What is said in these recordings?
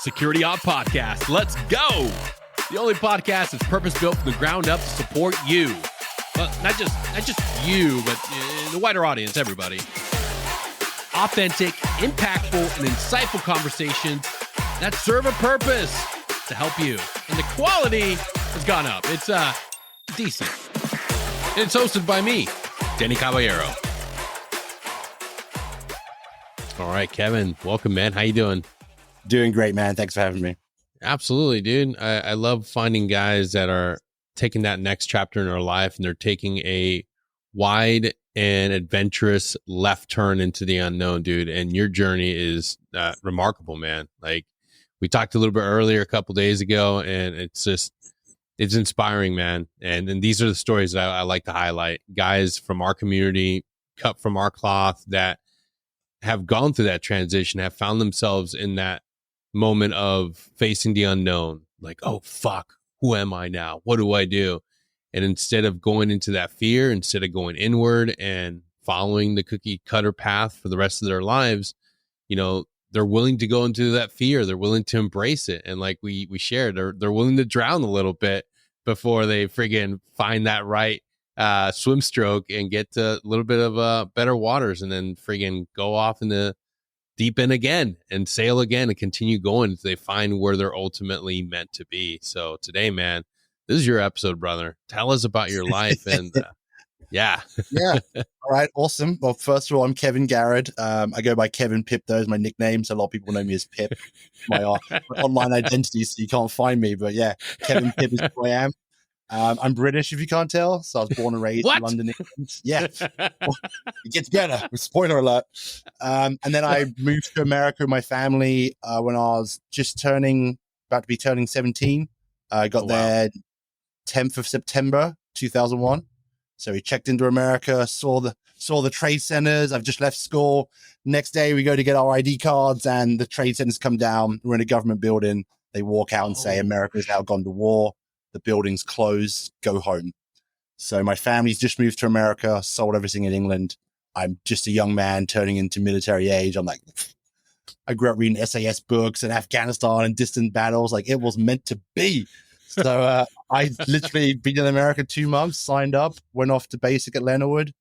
Security Halt podcast. Let's go. The only podcast that's purpose-built from the ground up to support you. Well, not just you, but the wider audience, everybody. Authentic, impactful, and insightful conversations that serve a purpose to help you. And the quality has gone up. It's decent. And it's hosted by me, Deny Caballero. All right, Kevin, welcome, man. How you doing? Doing great, man. Thanks for having me. Absolutely, dude. I love finding guys that are taking that next chapter in their life and they're taking a wide and adventurous left turn into the unknown, dude. And your journey is remarkable, man. Like we talked a little bit earlier, a couple days ago, and it's inspiring, man. And these are the stories that I like to highlight. Guys from our community, cut from our cloth, that have gone through that transition, have found themselves in that moment of facing the unknown. Like, oh, fuck, who am I now? What do I do? And instead of going into that fear, instead of going inward and following the cookie cutter path for the rest of their lives, you know, they're willing to go into that fear. They're willing to embrace it. And like we shared, they're willing to drown a little bit before they friggin' find that right swim stroke and get to a little bit of better waters, and then friggin' go off in the deep end again and sail again and continue going until they find where they're ultimately meant to be. So today, man, this is your episode, brother. Tell us about your life. And yeah. All right. Awesome. Well, first of all, I'm Kevin Garrad. I go by Kevin Pip. Those my nicknames. A lot of people know me as Pip, my online identity, so you can't find me. But yeah, Kevin Pip is who I am. I'm British, if you can't tell. So I was born and raised in London, England. Yeah. It gets better. Spoiler alert. And then I moved to America with my family when I was about to be turning 17. I got there 10th of September, 2001. So we checked into America, saw the trade centers. I've just left school. Next day, we go to get our ID cards, and the trade centers come down. We're in a government building. They walk out and say, America's now gone to war. The building's closed. Go home. So my family's just moved to America, sold everything in England. I'm just a young man turning into military age. I'm like, I grew up reading SAS books and Afghanistan and distant battles. Like, it was meant to be. So I literally been in America 2 months, signed up, went off to basic at Leonardwood,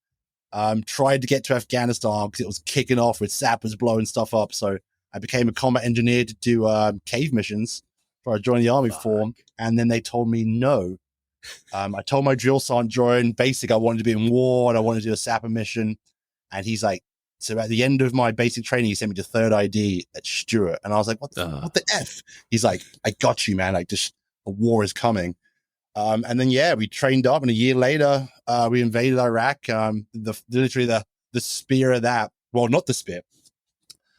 tried to get to Afghanistan because it was kicking off with sappers blowing stuff up. So I became a combat engineer to do cave missions. So I joined the army for, and then they told me no. I told my drill sergeant during basic I wanted to be in war and I wanted to do a sapper mission. And he's like, so at the end of my basic training, he sent me to third ID at Stuart. And I was like, what the F? He's like, I got you, man. Like, just a war is coming. And then, yeah, we trained up, and a year later, we invaded Iraq. Literally the spear of that. Well, not the spear.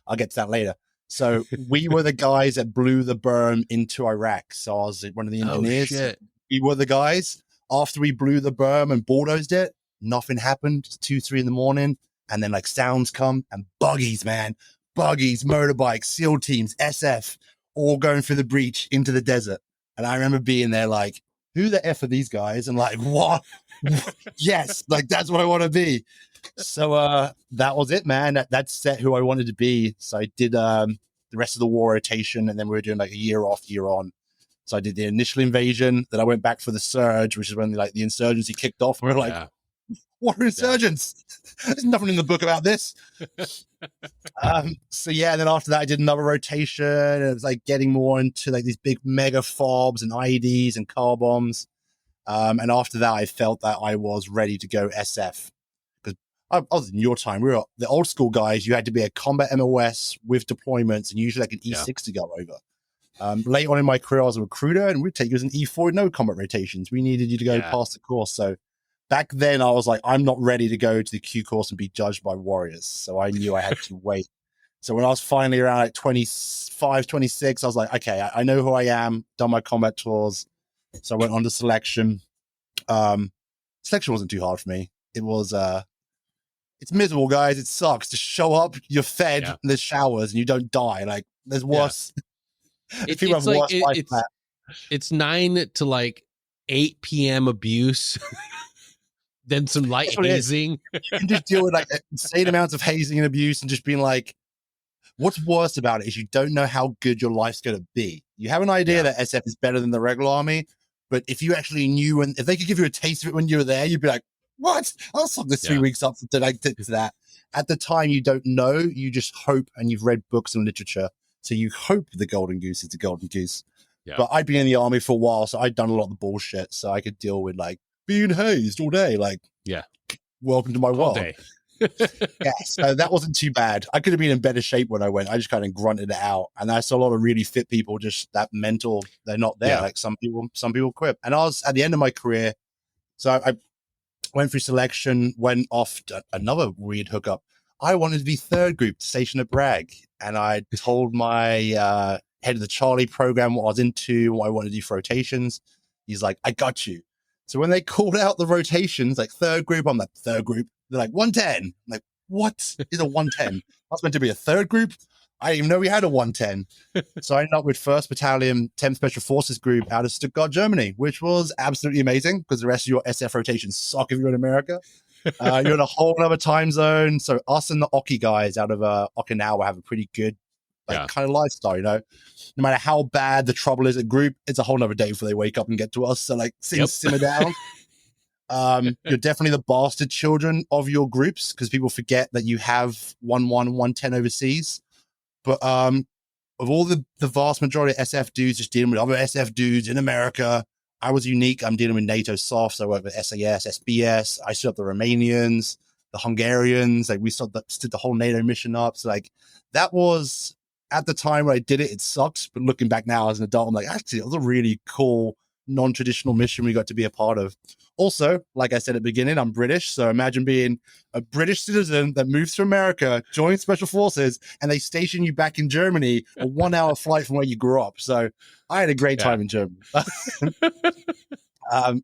I'll get to that later. So we were the guys that blew the berm into Iraq. So I was one of the engineers. Oh, shit. We were the guys. After we blew the berm and bulldozed it, nothing happened. 2, 3 in the morning. And then like sounds come and buggies, man. Buggies, motorbikes, SEAL teams, SF, all going through the breach into the desert. And I remember being there like, who the F are these guys? And like, what? Yes, like that's what I want to be. So that was it, man. That set who I wanted to be. So I did the rest of the war rotation, and then we were doing like a year off, year on. So I did the initial invasion, then I went back for the surge, which is when like the insurgency kicked off. And we were like, what are insurgents? There's nothing in the book about this. So yeah, and then after that I did another rotation, and it was like getting more into like these big mega fobs and IEDs and car bombs. And after that I felt that I was ready to go SF. I was in your time. We were the old school guys. You had to be a combat MOS with deployments, and usually like an E6 to go over. Late on in my career, I was a recruiter, and we'd take you as an E4, no combat rotations. We needed you to go past the course. So back then, I was like, I'm not ready to go to the Q course and be judged by warriors. So I knew I had to wait. So when I was finally around like 25, 26, I was like, okay, I know who I am. Done my combat tours. So I went on to selection. Selection wasn't too hard for me. It was it's miserable, guys. It sucks to show up. You're fed. And there's showers, and you don't die. Like there's worse. It's like it's 9 to like 8 p.m. abuse. Then some light hazing. You can just deal with like insane amounts of hazing and abuse, and just being like, What's worse about it is you don't know how good your life's going to be. You have an idea that SF is better than the regular army, but if you actually knew, and if they could give you a taste of it when you were there, you'd be like, what? I'll suck this 3 weeks up to that. At the time, you don't know. You just hope, and you've read books and literature. So you hope the golden goose is the golden goose. Yeah. But I'd been in the army for a while, so I'd done a lot of the bullshit. So I could deal with like being hazed all day. Like, welcome to my world. So that wasn't too bad. I could have been in better shape when I went. I just kind of grunted it out. And I saw a lot of really fit people, just that mental, they're not there. Like some people quit. And I was at the end of my career. So I went through selection, went off to another weird hookup. I wanted to be third group stationed at Bragg. And I told my head of the Charlie program what I was into, what I wanted to do for rotations. He's like, I got you. So when they called out the rotations, like third group, I'm like, third group. They're like, 110. I'm like, what is a 110? I was meant to be a third group. I didn't even know we had a 110. So I ended up with 1st Battalion, 10th Special Forces Group out of Stuttgart, Germany, which was absolutely amazing because the rest of your SF rotations suck if you're in America. You're in a whole other time zone. So us and the Oki guys out of Okinawa have a pretty good kind of lifestyle, you know. No matter how bad the trouble is at group, it's a whole nother day before they wake up and get to us. So like things simmer down. You're definitely the bastard children of your groups because people forget that you have 1-1, 110 overseas. But of all the vast majority of SF dudes just dealing with other SF dudes in America, I was unique. I'm dealing with NATO soft, so I worked with SAS, SBS. I stood up the Romanians, the Hungarians. Like we stood the whole NATO mission up. So like that was at the time when I did it, it sucked. But looking back now as an adult, I'm like, actually, it was a really cool, non-traditional mission we got to be a part of. Also, like I said at the beginning, I'm British. So imagine being a British citizen that moves to America, joins Special Forces, and they station you back in Germany, a 1 hour flight from where you grew up. So I had a great time in Germany.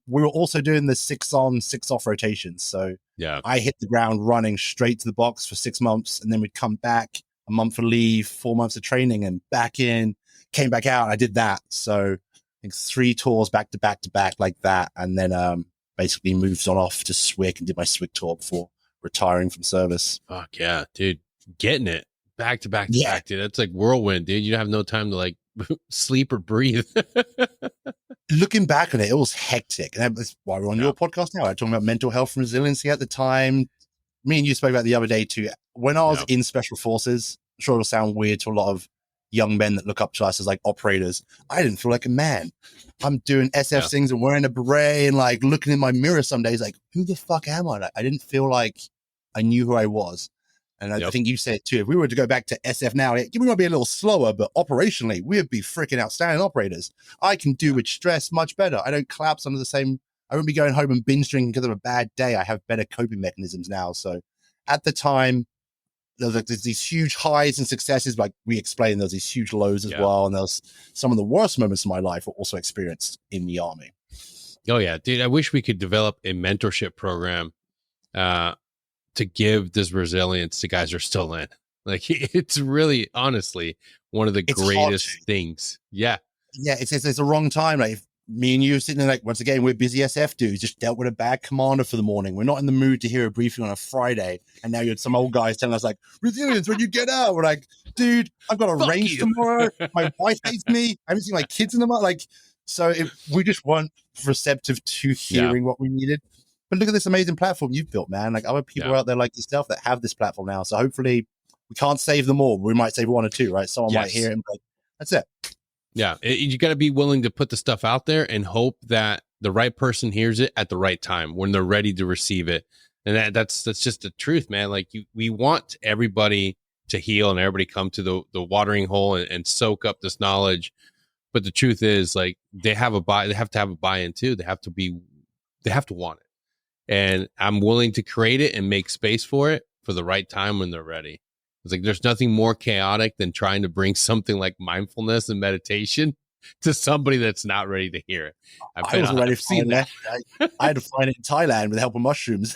We were also doing the 6 on, 6 off rotations. So I hit the ground running straight to the box for 6 months. And then we'd come back, a month for leave, 4 months of training, and back in, came back out. I did that. So I think 3 tours back to back to back like that. And then basically moved on off to SWIC and did my SWIC tour before retiring from service. Fuck yeah, dude. Getting it back to back to back, dude. That's like whirlwind, dude. You have no time to like sleep or breathe. Looking back on it, it was hectic. And that's why we're on your podcast now. I'm talking about mental health and resiliency at the time. Me and you spoke about the other day too. When I was in Special Forces, I'm sure it'll sound weird to a lot of young men that look up to us as like operators. I didn't feel like a man. I'm doing SF things and wearing a beret and like looking in my mirror some days like, who the fuck am I? Like, I didn't feel like I knew who I was. And I think you said it too. If we were to go back to SF now, we might be a little slower, but operationally, we'd be freaking outstanding operators. I can do with stress much better. I don't collapse under the same. I wouldn't be going home and binge drinking because of a bad day. I have better coping mechanisms now. So at the time, there's these huge highs and successes, like we explained, there's these huge lows as well. And there's some of the worst moments of my life were also experienced in the army. Oh yeah, dude. I wish we could develop a mentorship program to give this resilience to guys who are still in. Like it's really, honestly, one of the greatest things. Yeah. Yeah. It's the wrong time. Like me and you sitting there, like, once again, we're busy SF dudes, just dealt with a bad commander for the morning. We're not in the mood to hear a briefing on a Friday. And now you had some old guys telling us like, resilience when you get out. We're like, dude, I've got a range tomorrow. My wife hates me. I haven't seen my kids in the month. Like, so we just weren't receptive to hearing what we needed. But look at this amazing platform you've built, man. Like other people out there like yourself that have this platform now. So hopefully we can't save them all. We might save 1 or 2, right? Someone might hear it and be like, that's it. Yeah, you got to be willing to put the stuff out there and hope that the right person hears it at the right time when they're ready to receive it. And that's just the truth, man. Like we want everybody to heal and everybody come to the watering hole and soak up this knowledge. But the truth is, like they have to have a buy-in too. They have to want it. And I'm willing to create it and make space for it for the right time when they're ready. It's like there's nothing more chaotic than trying to bring something like mindfulness and meditation to somebody that's not ready to hear it. I was ready to see that. I had to find it in Thailand with the help of mushrooms.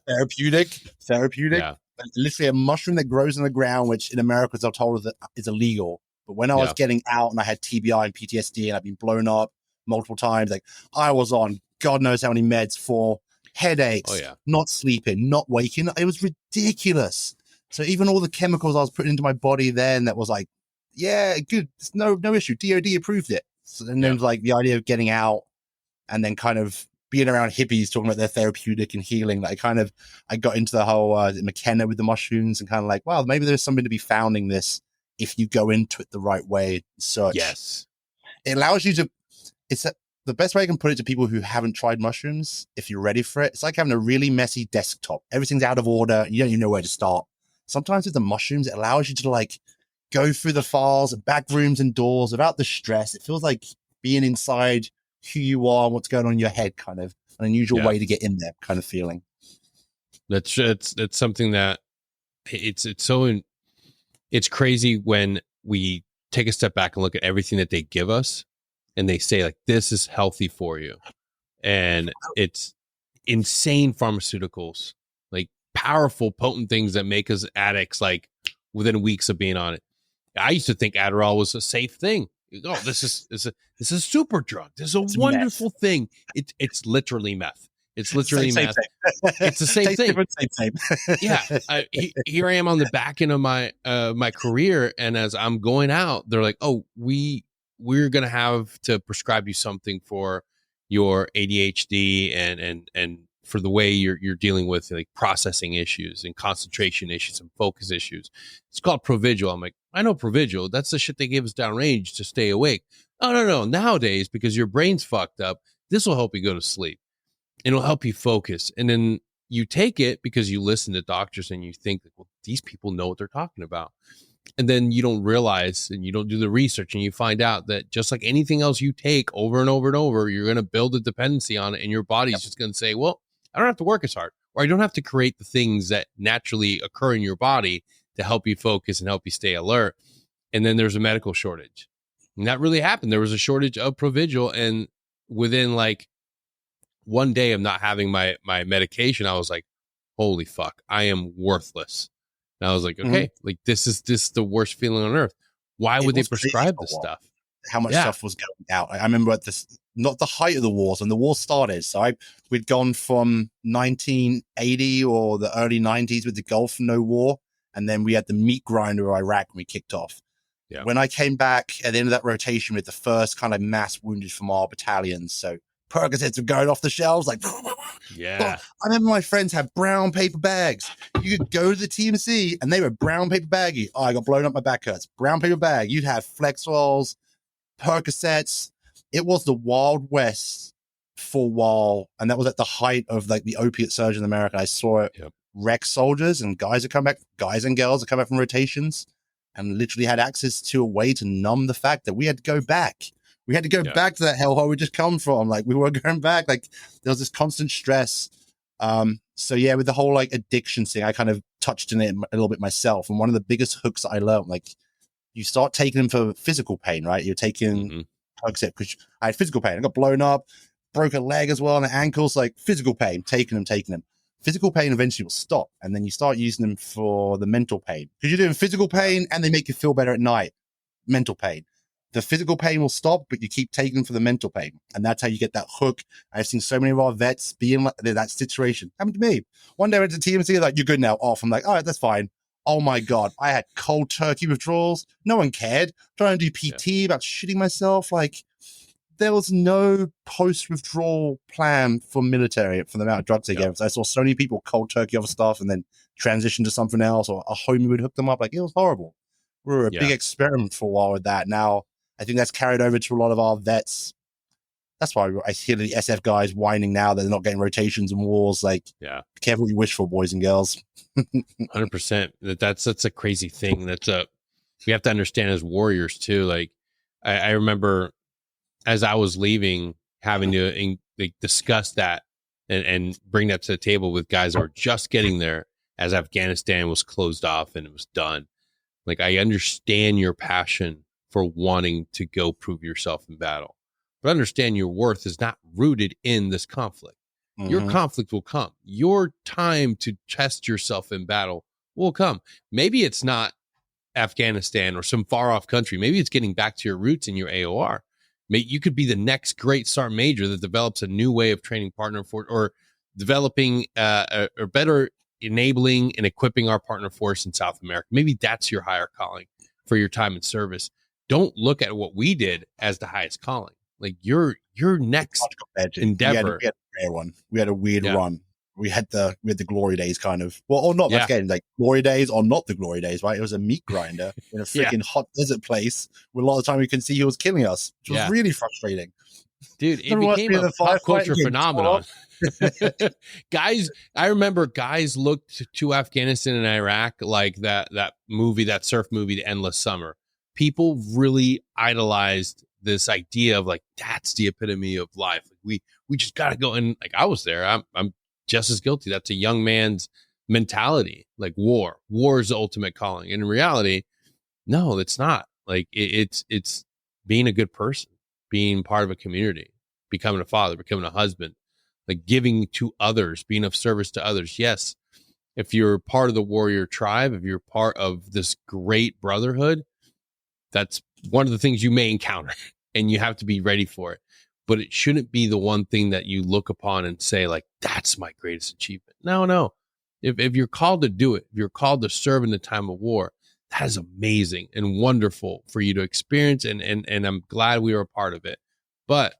Therapeutic. Yeah. Literally a mushroom that grows in the ground, which in America, as I'm told, is illegal. But when I was getting out and I had TBI and PTSD and I've been blown up multiple times, like I was on God knows how many meds for headaches, not sleeping, not waking. It was ridiculous. So even all the chemicals I was putting into my body then that was like, yeah, good, it's no issue. DOD approved it. So, and then like the idea of getting out and then kind of being around hippies talking about their therapeutic and healing, like I got into the whole McKenna with the mushrooms and kind of like, wow, maybe there's something to be found in this if you go into it the right way. Search. Yes. It allows you to, the best way I can put it to people who haven't tried mushrooms, if you're ready for it, it's like having a really messy desktop. Everything's out of order. You don't even know where to start. Sometimes with the mushrooms, it allows you to like go through the files, back rooms and doors without the stress. It feels like being inside who you are, what's going on in your head, kind of an unusual way to get in there kind of feeling. It's something that it's crazy when we take a step back and look at everything that they give us and they say like, this is healthy for you. And it's insane pharmaceuticals, like powerful, potent things that make us addicts, like within weeks of being on it. I used to think Adderall was a safe thing. Oh, this is a super drug. This is a wonderful thing. It's literally meth. It's literally meth. It's the same thing. Same. Yeah. Here I am on the back end of my my career, and as I'm going out, they're like, "Oh, we're gonna have to prescribe you something for your ADHD and for the way you're dealing with like processing issues and concentration issues and focus issues. It's called Provigil." I'm like, I know Provigil. That's the shit they give us downrange to stay awake. Oh, no. Nowadays, because your brain's fucked up, this will help you go to sleep. It'll help you focus. And then you take it because you listen to doctors and you think, well, these people know what they're talking about. And then you don't realize and you don't do the research and you find out that just like anything else you take over and over and over, you're going to build a dependency on it. And your body's just going to say, well, I don't have to work as hard, or I don't have to create the things that naturally occur in your body to help you focus and help you stay alert. And then there's a medical shortage. And that really happened. There was a shortage of Provigil. And within like one day of not having my medication, I was like, holy fuck, I am worthless. And I was like, okay, like this is the worst feeling on earth. Why would they prescribe this stuff? How much stuff was going out. I remember at this, not the height of the wars, when the war started. So we'd gone from 1980 or the early 90s with the Gulf, no war. And then we had the meat grinder of Iraq when we kicked off. Yeah. When I came back at the end of that rotation with the first kind of mass wounded from our battalions, so Percocets were going off the shelves, like, yeah. I remember my friends had brown paper bags. You could go to the TMC and they were brown paper baggy. Oh, I got blown up, my back hurts. Brown paper bag. You'd have Flexols, Percocets. It was the Wild West for a while, and that was at the height of like the opiate surge in America. I saw it. Yep. Wreck soldiers and guys and girls that come back from rotations and literally had access to a way to numb the fact that we had to go back. We had to go back to that hellhole we just come from. Like we were going back. Like there was this constant stress. So yeah, with the whole like addiction thing, I kind of touched on it a little bit myself. And one of the biggest hooks that I learned, like you start taking them for physical pain, right? You're taking Percocet because I had physical pain. I got blown up, broke a leg as well, and the ankles, like physical pain, taking them. Physical pain eventually will stop. And then you start using them for the mental pain because you're doing physical pain and they make you feel better at night. Mental pain. The physical pain will stop, but you keep taking them for the mental pain. And that's how you get that hook. I've seen so many of our vets be in that situation. Happened to me. One day I went to TMC, like, you're good now, off. I'm like, all right, that's fine. Oh my God. I had cold turkey withdrawals. No one cared. Trying to do PT about shitting myself. Like, there was no post-withdrawal plan for military for the amount of drugs they gave us. I saw so many people cold turkey other stuff and then transition to something else, or a homie would hook them up. Like, it was horrible. We were a big experiment for a while with that. Now, I think that's carried over to a lot of our vets. That's why I hear the SF guys whining now that they're not getting rotations and wars. Like, be careful what you wish for, boys and girls. 100%. That's a crazy thing. We have to understand as warriors too. Like, I remember as I was leaving, having to discuss that and bring that to the table with guys that were just getting there as Afghanistan was closed off and it was done. Like, I understand your passion for wanting to go prove yourself in battle, but understand your worth is not rooted in this conflict. Your conflict will come. Your time to test yourself in battle will come. Maybe it's not Afghanistan or some far off country. Maybe it's getting back to your roots in your AOR. You could be the next great sergeant major that develops a new way of training partner for, or developing a better enabling and equipping our partner force in South America. Maybe that's your higher calling for your time in service. Don't look at what we did as the highest calling. Like your next endeavor. We had a rare one. We had a weird Yeah. run. We had the glory days kind of, well, or not. Yeah. That's getting like glory days or not the glory days, right? It was a meat grinder in a freaking hot desert place where a lot of the time we could see he was killing us, which was really frustrating. Dude, it became a pop culture phenomenon. Guys, I remember guys looked to Afghanistan and Iraq like that movie, that surf movie, The Endless Summer. People really idolized this idea of like, that's the epitome of life. Like we just got to go. And like, I was there. I'm just as guilty. That's a young man's mentality. Like war is the ultimate calling. And in reality, no, it's not. Like it's being a good person, being part of a community, becoming a father, becoming a husband, like giving to others, being of service to others. Yes. If you're part of the warrior tribe, if you're part of this great brotherhood, that's one of the things you may encounter, and you have to be ready for it. But it shouldn't be the one thing that you look upon and say, like, that's my greatest achievement. No. If you're called to do it, if you're called to serve in the time of war, that is amazing and wonderful for you to experience. And I'm glad we were a part of it. But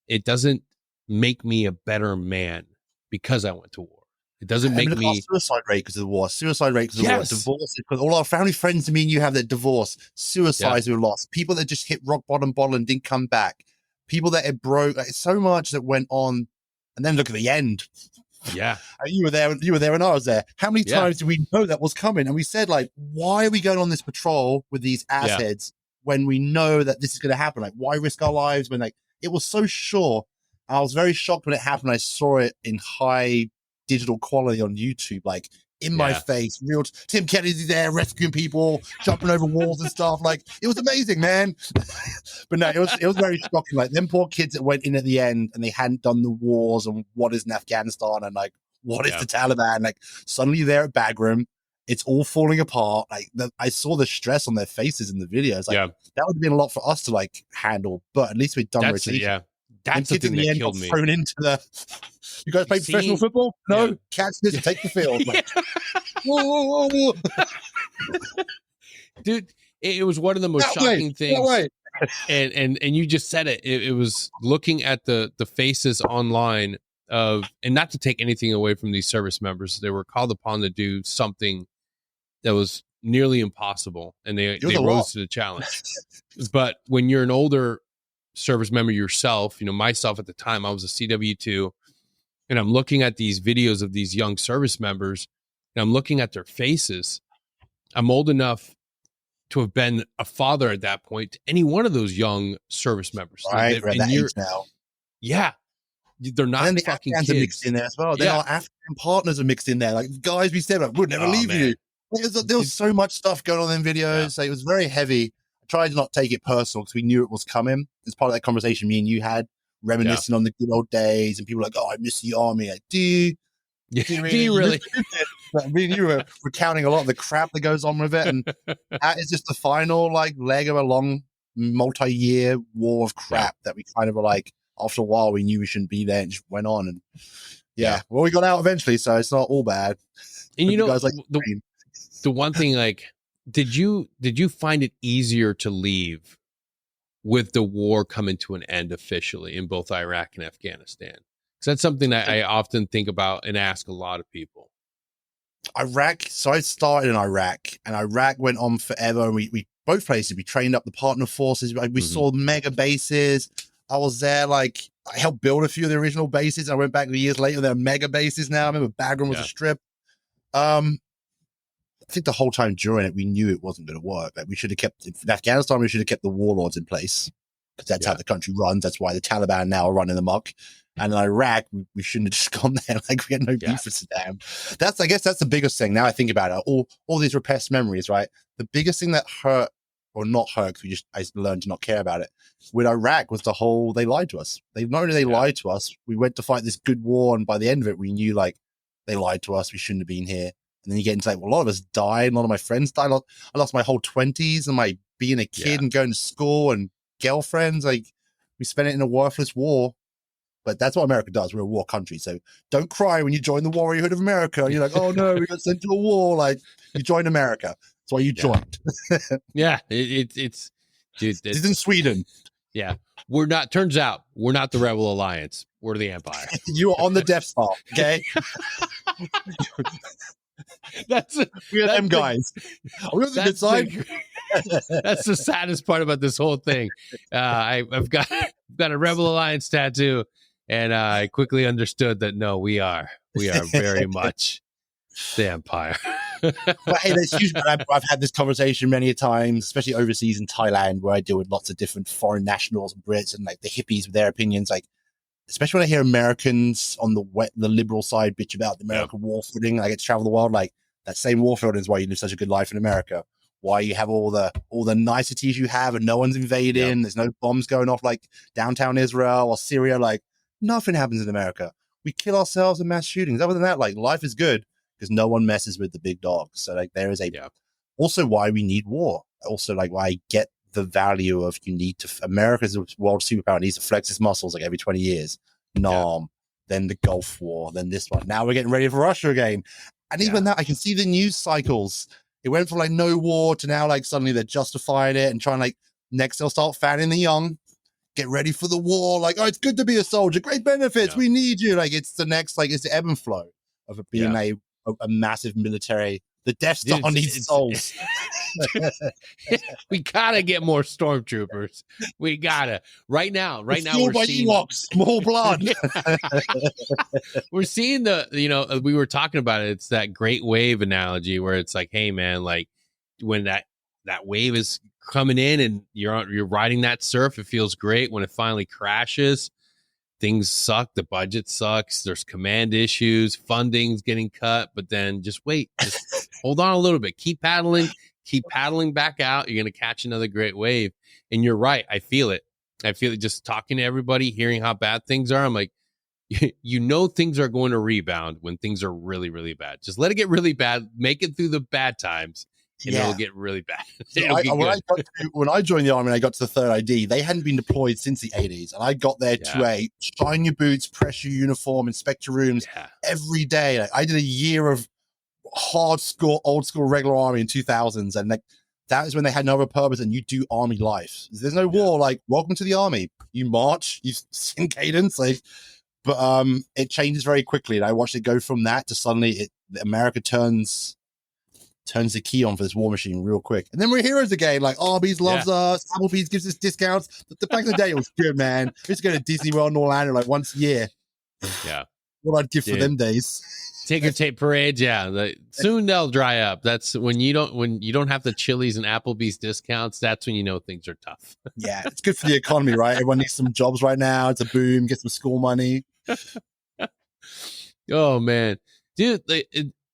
it doesn't make me a better man because I went to war. It doesn't make me suicide rate because of the war. Suicide rate because of the war. Divorce because all our family friends and me and you have that divorce. Suicides who lost. People that just hit rock bottom and didn't come back. People that it broke. Like, so much that went on, and then look at the end. Yeah, you were there, and I was there. How many times did we know that was coming? And we said, like, why are we going on this patrol with these assheads when we know that this is going to happen? Like, why risk our lives when, like, it was so sure. I was very shocked when it happened. I saw it in high digital quality on YouTube, like in my face. Real Tim Kennedy's there rescuing people, jumping over walls and stuff. Like, it was amazing, man. But no, it was very shocking. Like, them poor kids that went in at the end and they hadn't done the wars and what is in Afghanistan and like what is the Taliban. Like, suddenly they're at Bagram, it's all falling apart. Like, I saw the stress on their faces in the videos. Like, that would have been a lot for us to like handle. But at least we'd done rotation. That's the thing that killed me. Thrown into the. You guys play professional football? No, catch this and take the field. Like, whoa. Dude, it was one of the most shocking things. And you just said it. It was looking at the faces online of, and not to take anything away from these service members, they were called upon to do something that was nearly impossible, and they rose to the challenge. But when you're an older service member yourself, myself at the time, I was a CW2, and I'm looking at these videos of these young service members, and I'm looking at their faces. I'm old enough to have been a father at that point to any one of those young service members. Right, we're at that age now. Yeah. They're not and then the fucking Afghans kids. are mixed in there as well. Then our African partners are mixed in there. Like, guys we said, like, we'll never leave you. There was so much stuff going on in videos. So it was very heavy. I tried to not take it personal because we knew it was coming. It's part of that conversation me and you had, reminiscing on the good old days, and people were like, oh, I miss the army. Like, do you really? Me and you were recounting a lot of the crap that goes on with it, and that is just the final like leg of a long multi-year war of crap that we kind of were like, after a while we knew we shouldn't be there and just went on. And well, we got out eventually, so it's not all bad. And but guys, like, the one thing, like, did you find it easier to leave with the war coming to an end officially in both Iraq and Afghanistan? Because that's something that I often think about and ask a lot of people. Iraq. So I started in Iraq, and Iraq went on forever. And we both places, we trained up the partner forces. We saw mega bases. I was there, like, I helped build a few of the original bases. I went back years later. They're mega bases now. I remember Bagram was a strip. I think the whole time during it, we knew it wasn't going to work. Like, we should have kept, in Afghanistan, we should have kept the warlords in place, because that's how the country runs. That's why the Taliban now are running amok. And in Iraq, we shouldn't have just gone there. Like, we had no beef with Saddam. I guess that's the biggest thing. Now I think about it, all these repressed memories, right? The biggest thing that hurt, or not hurt, because I learned to not care about it, with Iraq was the whole, they lied to us. Not only they lied to us, we went to fight this good war, and by the end of it, we knew, like, they lied to us. We shouldn't have been here. And then you get into, like, well, a lot of us died. A lot of my friends died. I lost my whole 20s and my being a kid and going to school and girlfriends. Like, we spent it in a worthless war. But that's what America does. We're a war country. So don't cry when you join the warriorhood of America. And you're like, oh no, we got sent to a war. Like, you joined America. That's why you joined. Yeah. It's dude. It's in Sweden. Yeah. Turns out we're not the Rebel Alliance. We're the Empire. You are on the Death Star. Okay. We're them guys. Are we on the good side? That's the saddest part about this whole thing. I've got a Rebel Alliance tattoo, and I quickly understood that no, we are very much the Empire. But hey, that's huge. I've had this conversation many times, especially overseas in Thailand, where I deal with lots of different foreign nationals and Brits and like the hippies with their opinions. Like, especially when I hear Americans on the liberal side bitch about the American war footing. I get to travel the world. Like, that same war footing is why you live such a good life in America. Why you have all the niceties you have, and no one's invading. There's no bombs going off like downtown Israel or Syria. Like, nothing happens in America. We kill ourselves in mass shootings. Other than that, like, life is good because no one messes with the big dogs. So like, there is also why we need war. Also, like, why I get the value of America's a world superpower. It needs to flex its muscles like every 20 years. Then the Gulf War, then this one. Now we're getting ready for Russia again. And even that, I can see the news cycles. It went from like no war to now like suddenly they're justifying it and trying like next they'll start fanning the young, get ready for the war. Like, oh, it's good to be a soldier, great benefits, we need you. Like, it's the next, like, it's the ebb and flow of it being a massive military. The Death Star needs souls. We gotta get more stormtroopers. We gotta right now. We're seeing small blood. We're seeing we were talking about it. It's that great wave analogy where it's like, hey man, like when that wave is coming in and you're riding that surf, it feels great. When it finally crashes, things suck. The budget sucks. There's command issues. Funding's getting cut. But then just wait. Just hold on a little bit. Keep paddling back out. You're going to catch another great wave. And you're right. I feel it just talking to everybody, hearing how bad things are. I'm like, things are going to rebound when things are really, really bad. Just let it get really bad. Make it through the bad times. And it'll get really bad. When I joined the army and I got to the third ID, they hadn't been deployed since the 80s. And I got there to shine your boots, press your uniform, inspect your rooms every day. Like, I did a year of old school regular army in 2000s. And like, that is when they had no other purpose and you do army life. There's no war. Like, welcome to the army. You march, you sing cadence. Like, but it changes very quickly. And I watched it go from that to suddenly America turns the key on for this war machine real quick. And then we're heroes again. Like, Arby's loves us. Applebee's gives us discounts. But the back in the day, it was good, man. We used to go to Disney World in Orlando like once a year. Yeah. What I'd give for them days. Ticker tape parades. Yeah. Soon they'll dry up. That's when you don't have the Chili's and Applebee's discounts. That's when you know things are tough. Yeah. It's good for the economy, right? Everyone needs some jobs right now. It's a boom. Get some school money. Oh, man. Dude.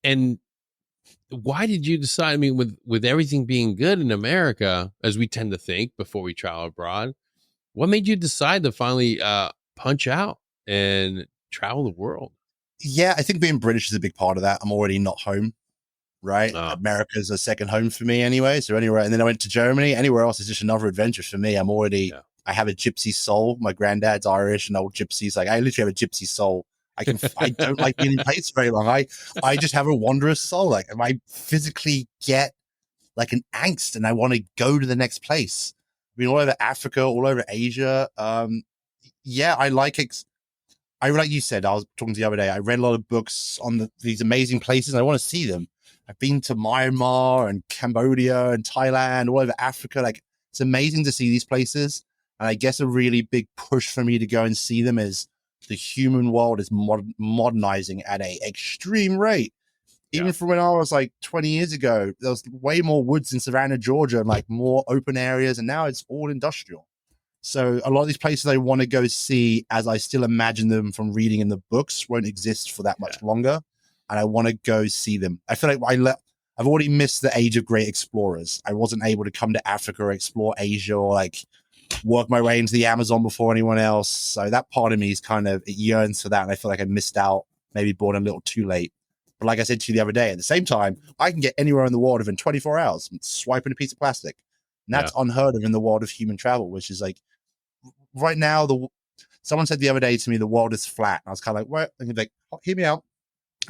And why did you decide? I mean, with everything being good in America, as we tend to think before we travel abroad, what made you decide to finally punch out and travel the world? Yeah, I think being British is a big part of that. I'm already not home, right? America's a second home for me anyway. So anywhere, and then I went to Germany. Anywhere else is just another adventure for me. I have a gypsy soul. My granddad's Irish and old gypsies. Like, I literally have a gypsy soul. I don't like being in place very long. I just have a wanderer's soul. Like, I physically get like an angst and I want to go to the next place. I mean, all over Africa, all over Asia. I like you said, I was talking the other day, I read a lot of books on these amazing places and I want to see them. I've been to Myanmar and Cambodia and Thailand, all over Africa. Like, it's amazing to see these places. And I guess a really big push for me to go and see them is the human world is modernizing at an extreme rate. Even from when I was like 20 years ago, there was way more woods in Savannah, Georgia, and like more open areas. And now it's all industrial. So a lot of these places I want to go see, as I still imagine them from reading in the books, won't exist for that much longer. And I want to go see them. I feel like I've already missed the age of great explorers. I wasn't able to come to Africa or explore Asia or like work my way into the Amazon before anyone else. So that part of me is it yearns for that. And I feel like I missed out, maybe born a little too late. But like I said to you the other day, at the same time, I can get anywhere in the world within 24 hours and swiping a piece of plastic. And that's unheard of in the world of human travel, which is like right now, someone said the other day to me, the world is flat. And I was kind of like, what? And he's like, hear me out.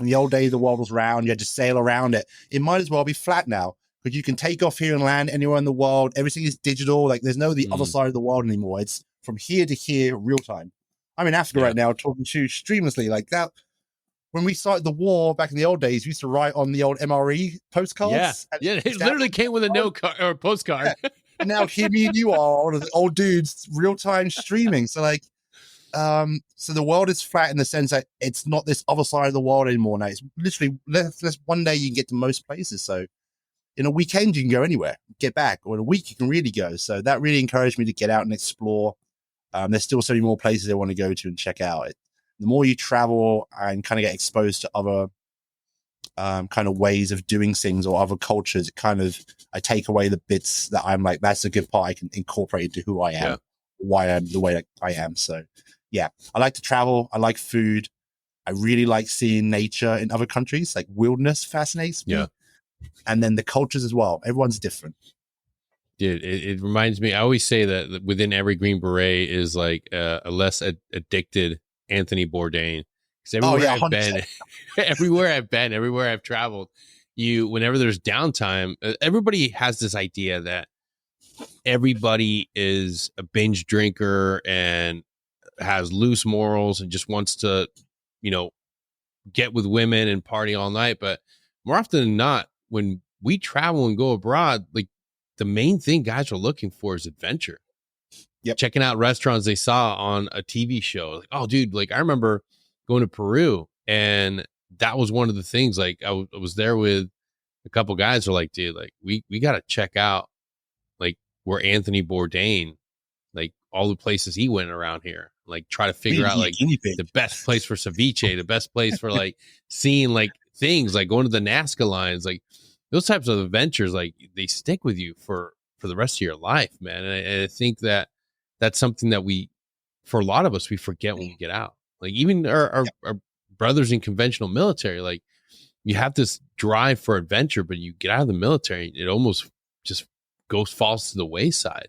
In the old days, the world was round. You had to sail around it. It might as well be flat now, because you can take off here and land anywhere in the world. Everything is digital. Like, there's no the other side of the world anymore. It's from here to here, real time. I'm in Africa right now talking to you streamlessly like that. When we started the war back in the old days, we used to write on the old MRE postcards. Yeah, it literally came with a note card or a postcard. Yeah. And now here me and you are, one of the old dudes, real time streaming. So like, so the world is flat in the sense that it's not this other side of the world anymore. Now it's literally less one day you can get to most places. So in a weekend you can go anywhere, get back, or in a week you can really go. So that really encouraged me to get out and explore. There's still so many more places I want to go to and check out. The more you travel and kind of get exposed to other kind of ways of doing things or other cultures, I take away the bits that I'm like, that's a good part I can incorporate into who I am, why I'm the way that I am. So yeah, I like to travel. I like food. I really like seeing nature in other countries. Like wilderness fascinates me. Yeah. And then the cultures as well. Everyone's different. Dude, it reminds me, I always say that within every Green Beret is like a less addicted Anthony Bourdain. Because everywhere I've been, everywhere I've traveled, whenever there's downtime, everybody has this idea that everybody is a binge drinker and has loose morals and just wants to, get with women and party all night. But more often than not, when we travel and go abroad, like, the main thing guys are looking for is adventure. Yep. Checking out restaurants they saw on a TV show. Like, oh, dude, like I remember going to Peru, and that was one of the things. Like I was there with a couple guys who are like, dude, like we got to check out like where Anthony Bourdain, like all the places he went around here. Like try to figure out like the best place for ceviche, the best place for like seeing like things, like going to the Nazca lines, like those types of adventures, like they stick with you for the rest of your life, man. And I think that that's something that for a lot of us, we forget when we get out. Like even our brothers in conventional military, like you have this drive for adventure, but you get out of the military, it almost just falls to the wayside.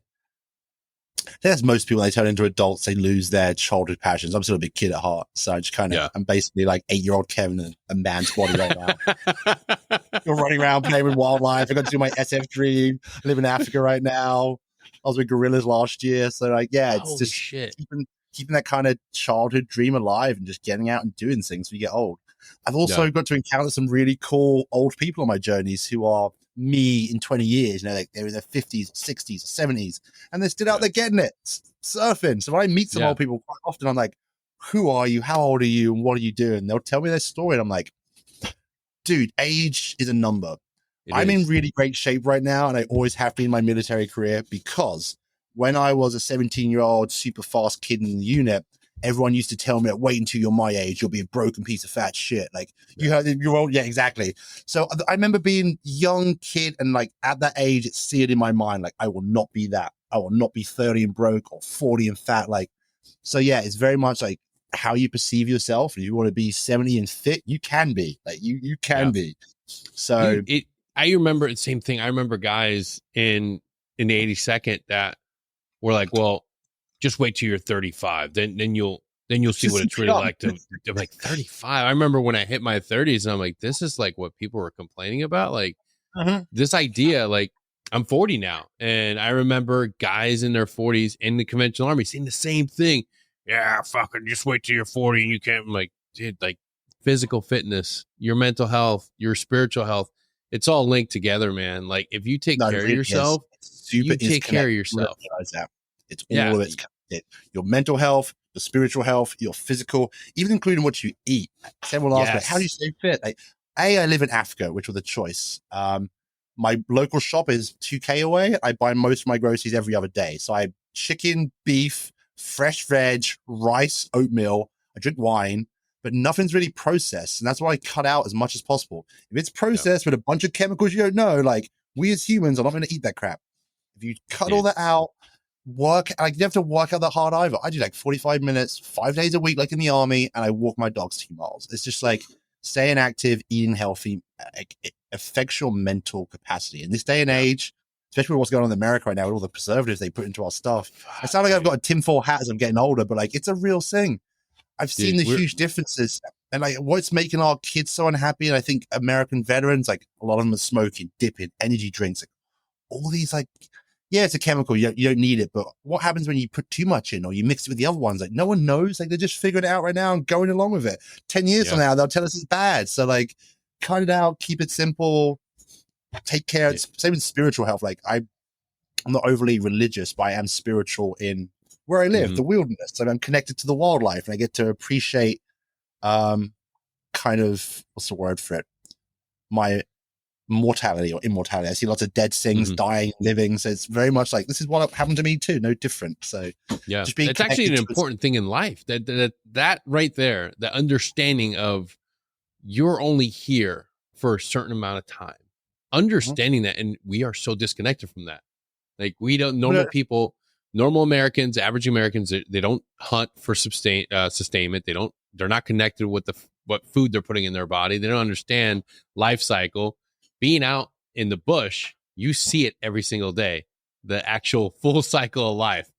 I think that's most people, they turn into adults, they lose their childhood passions. I'm still a big kid at heart. So I just I'm basically like 8-year-old Kevin in a man's body right now. You're running around playing with wildlife. I got to do my SF dream. I live in Africa right now. I was with gorillas last year. So like, it's just keeping that kind of childhood dream alive and just getting out and doing things when you get old. I've also got to encounter some really cool old people on my journeys who are me in 20 years, like they're in their 50s, 60s, 70s, and they're still out there getting it, surfing. So when I meet some old people, quite often I'm like, who are you? How old are you? And what are you doing? They'll tell me their story. And I'm like, dude, age is a number. I'm in really great shape right now. And I always have been in my military career, because when I was a 17-year-old super fast kid in the unit, everyone used to tell me, wait until you're my age, you'll be a broken piece of fat shit. Like you're old. Yeah, exactly. So I remember being young kid, and like at that age, it's seared in my mind. Like I will not be that. I will not be 30 and broke or 40 and fat. Like, so yeah, it's very much like how you perceive yourself. If you want to be 70 and fit, you can be. Like you can be. So I remember the same thing. I remember guys in the 82nd that were like, well, just wait till you're 35. Then you'll see what it's really like to. I'm like 35. I remember when I hit my 30s, and I'm like, this is like what people were complaining about. Like this idea, like I'm 40 now, and I remember guys in their 40s in the conventional army saying the same thing. Yeah, fucking just wait till you're 40 and you can't. I'm like, dude, like physical fitness, your mental health, your spiritual health, it's all linked together, man. Like if you take care of yourself, you take care of yourself. It's all of it's connected. Your mental health, your spiritual health, your physical, even including what you eat. Someone asked me, how do you stay fit? Like, I live in Africa, which was a choice. My local shop is 2K away. I buy most of my groceries every other day. So I chicken, beef, fresh veg, rice, oatmeal. I drink wine, but nothing's really processed. And that's why I cut out as much as possible. If it's processed with a bunch of chemicals you don't know, like we as humans are not going to eat that crap. If you cut all that out, you have to work out that hard either. I do like 45 minutes, 5 days a week, like in the army, and I walk my dogs 2 miles. It's just like staying active, eating healthy, it affects your mental capacity. In this day and age, especially with what's going on in America right now with all the preservatives they put into our stuff. I sound like I've got a tinfoil hat as I'm getting older, but like it's a real thing. I've seen the huge differences, and like what's making our kids so unhappy. And I think American veterans, like a lot of them are smoking, dipping, energy drinks, like all these like, yeah, it's a chemical. You don't need it, but what happens when you put too much in or you mix it with the other ones? Like no one knows. Like they're just figuring it out right now and going along with it. 10 years from now, they'll tell us it's bad. So like, cut it out, keep it simple, take care. It's same with spiritual health. Like I'm not overly religious, but I am spiritual in where I live, the wilderness. So I'm connected to the wildlife, and I get to appreciate, kind of what's the word for it? My mortality or immortality. I see lots of dead things, dying, living. So it's very much like this is what happened to me too. No different. So yeah, it's actually an important thing in life. That right there, the understanding of you're only here for a certain amount of time. Understanding that, and we are so disconnected from that. Like we don't normal Americans, average Americans, they don't hunt for sustainment. They're not connected with what food they're putting in their body. They don't understand life cycle. Being out in the bush, you see it every single day. The actual full cycle of life.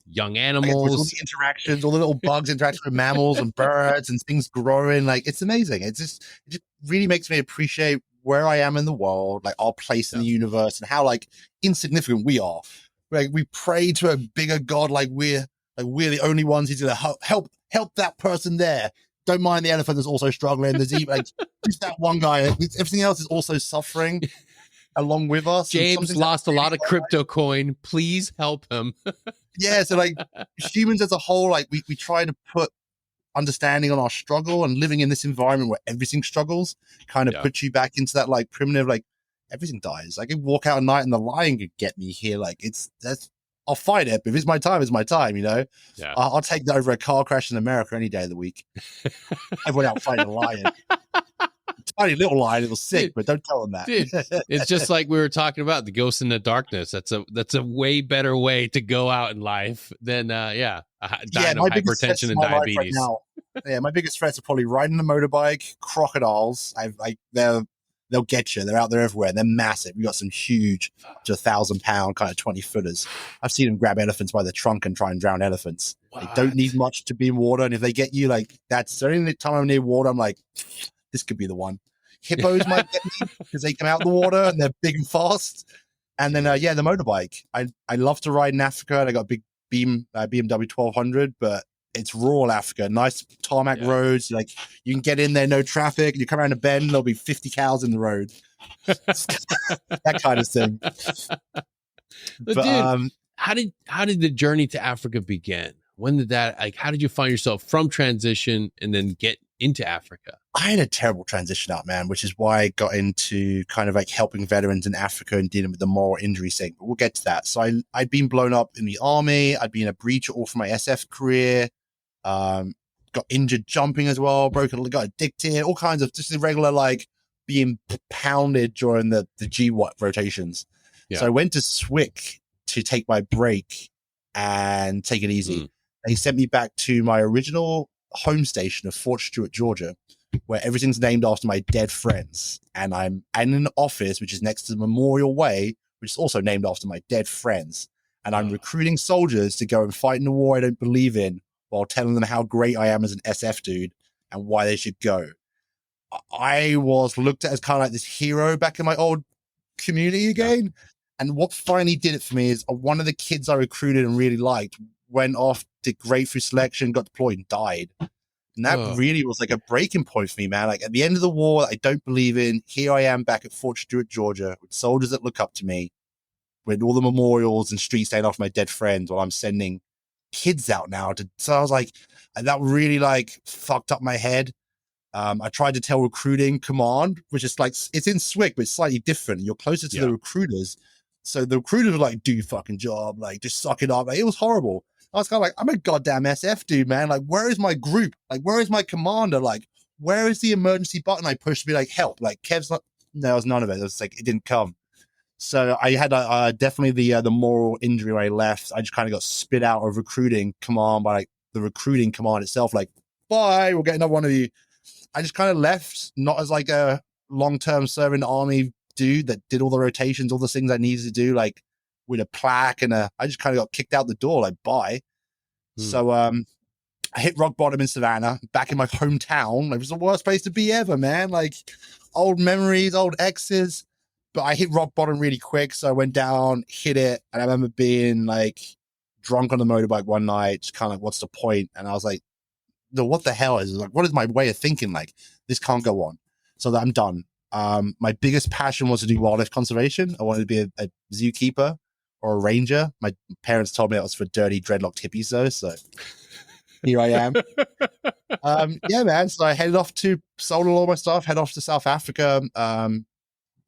Young animals, all the interactions, all the little bugs interacting with mammals and birds and things growing. Like it's amazing. It just really makes me appreciate where I am in the world, like our place in the universe, and how like insignificant we are. Like we pray to a bigger God, like we're the only ones who's gonna help that person there. Don't mind the elephant that's also struggling. There's even like just that one guy. Everything else is also suffering along with us. James lost a lot of crypto coin. Please help him. Yeah, so like humans as a whole, like we try to put understanding on our struggle, and living in this environment where everything struggles kind of puts you back into that like primitive, like everything dies. I could walk out at night and the lion could get me here. Like I'll fight it, but if it's my time, it's my time, you know? Yeah. I'll take that over a car crash in America any day of the week. Everyone out fighting a lion. Tiny little lion, it'll sick, but don't tell them that. Dude, it's just like we were talking about the ghost in the darkness. That's a way better way to go out in life than dying of hypertension and diabetes. Right my biggest threats are probably riding a motorbike, crocodiles. They'll get you. They're out there everywhere. They're massive. We got some huge, to 1,000-pound kind of 20-footers. I've seen them grab elephants by the trunk and try and drown elephants. What? They don't need much to be in water, and if they get you, like that's the only time I'm near water. I'm like, this could be the one. Hippos might get me because they come out of the water and they're big and fast. And then, the motorbike. I love to ride in Africa. And I got a big BMW 1200, but it's rural Africa. Nice tarmac roads. Like you can get in there, no traffic. You come around a bend, there'll be 50 cows in the road. That kind of thing. But dude, how did the journey to Africa begin? When did that, like, how did you find yourself from transition and then get into Africa? I had a terrible transition out, man, which is why I got into kind of like helping veterans in Africa and dealing with the moral injury thing. But we'll get to that. So I'd been blown up in the army. I'd been a breacher all for my SF career. Got injured jumping as well, got addicted, all kinds of just irregular, like being pounded during the GWAT rotations. Yeah. So I went to SWIC to take my break and take it easy. They sent me back to my original home station of Fort Stewart, Georgia, where everything's named after my dead friends. And I'm in an office, which is next to the Memorial Way, which is also named after my dead friends. And I'm recruiting soldiers to go and fight in a war I don't believe in, while telling them how great I am as an SF dude and why they should go. I was looked at as kind of like this hero back in my old community again. And what finally did it for me is one of the kids I recruited and really liked went off, did great through selection, got deployed and died. And that really was like a breaking point for me, man. Like at the end of the war I don't believe in, here I am back at Fort Stewart, Georgia, with soldiers that look up to me, with all the memorials and streets named after my dead friends, while I'm sending kids out now so I was like, that really like fucked up my head. I tried to tell recruiting command, which is like, it's in SWIC, but it's slightly different. You're closer to the recruiters. So the recruiters were like, do your fucking job, like just suck it up. Like, it was horrible. I was kind of like, I'm a goddamn SF dude, man. Like, where is my group? Like, where is my commander? Like, where is the emergency button I pushed to be like, help? Like, Kev's not, no, it was none of it. It was like, it didn't come. So I had definitely the moral injury when I left. I just kind of got spit out of recruiting command by like the recruiting command itself. Like, bye, we'll get another one of you. I just kind of left, not as like a long-term serving army dude that did all the rotations, all the things I needed to do, like with a plaque and I just kind of got kicked out the door, like, bye. So I hit rock bottom in Savannah, back in my hometown. It was the worst place to be ever, man. Like, old memories, old exes. But I hit rock bottom really quick. So I went down, hit it. And I remember being like drunk on the motorbike one night, just kind of like, what's the point? And I was like, no, what the hell is it? Like, what is my way of thinking? Like, this can't go on. So that I'm done. My biggest passion was to do wildlife conservation. I wanted to be a zookeeper or a ranger. My parents told me that was for dirty, dreadlocked hippies, though. So here I am. Yeah, man. So I headed off sold all my stuff, head off to South Africa.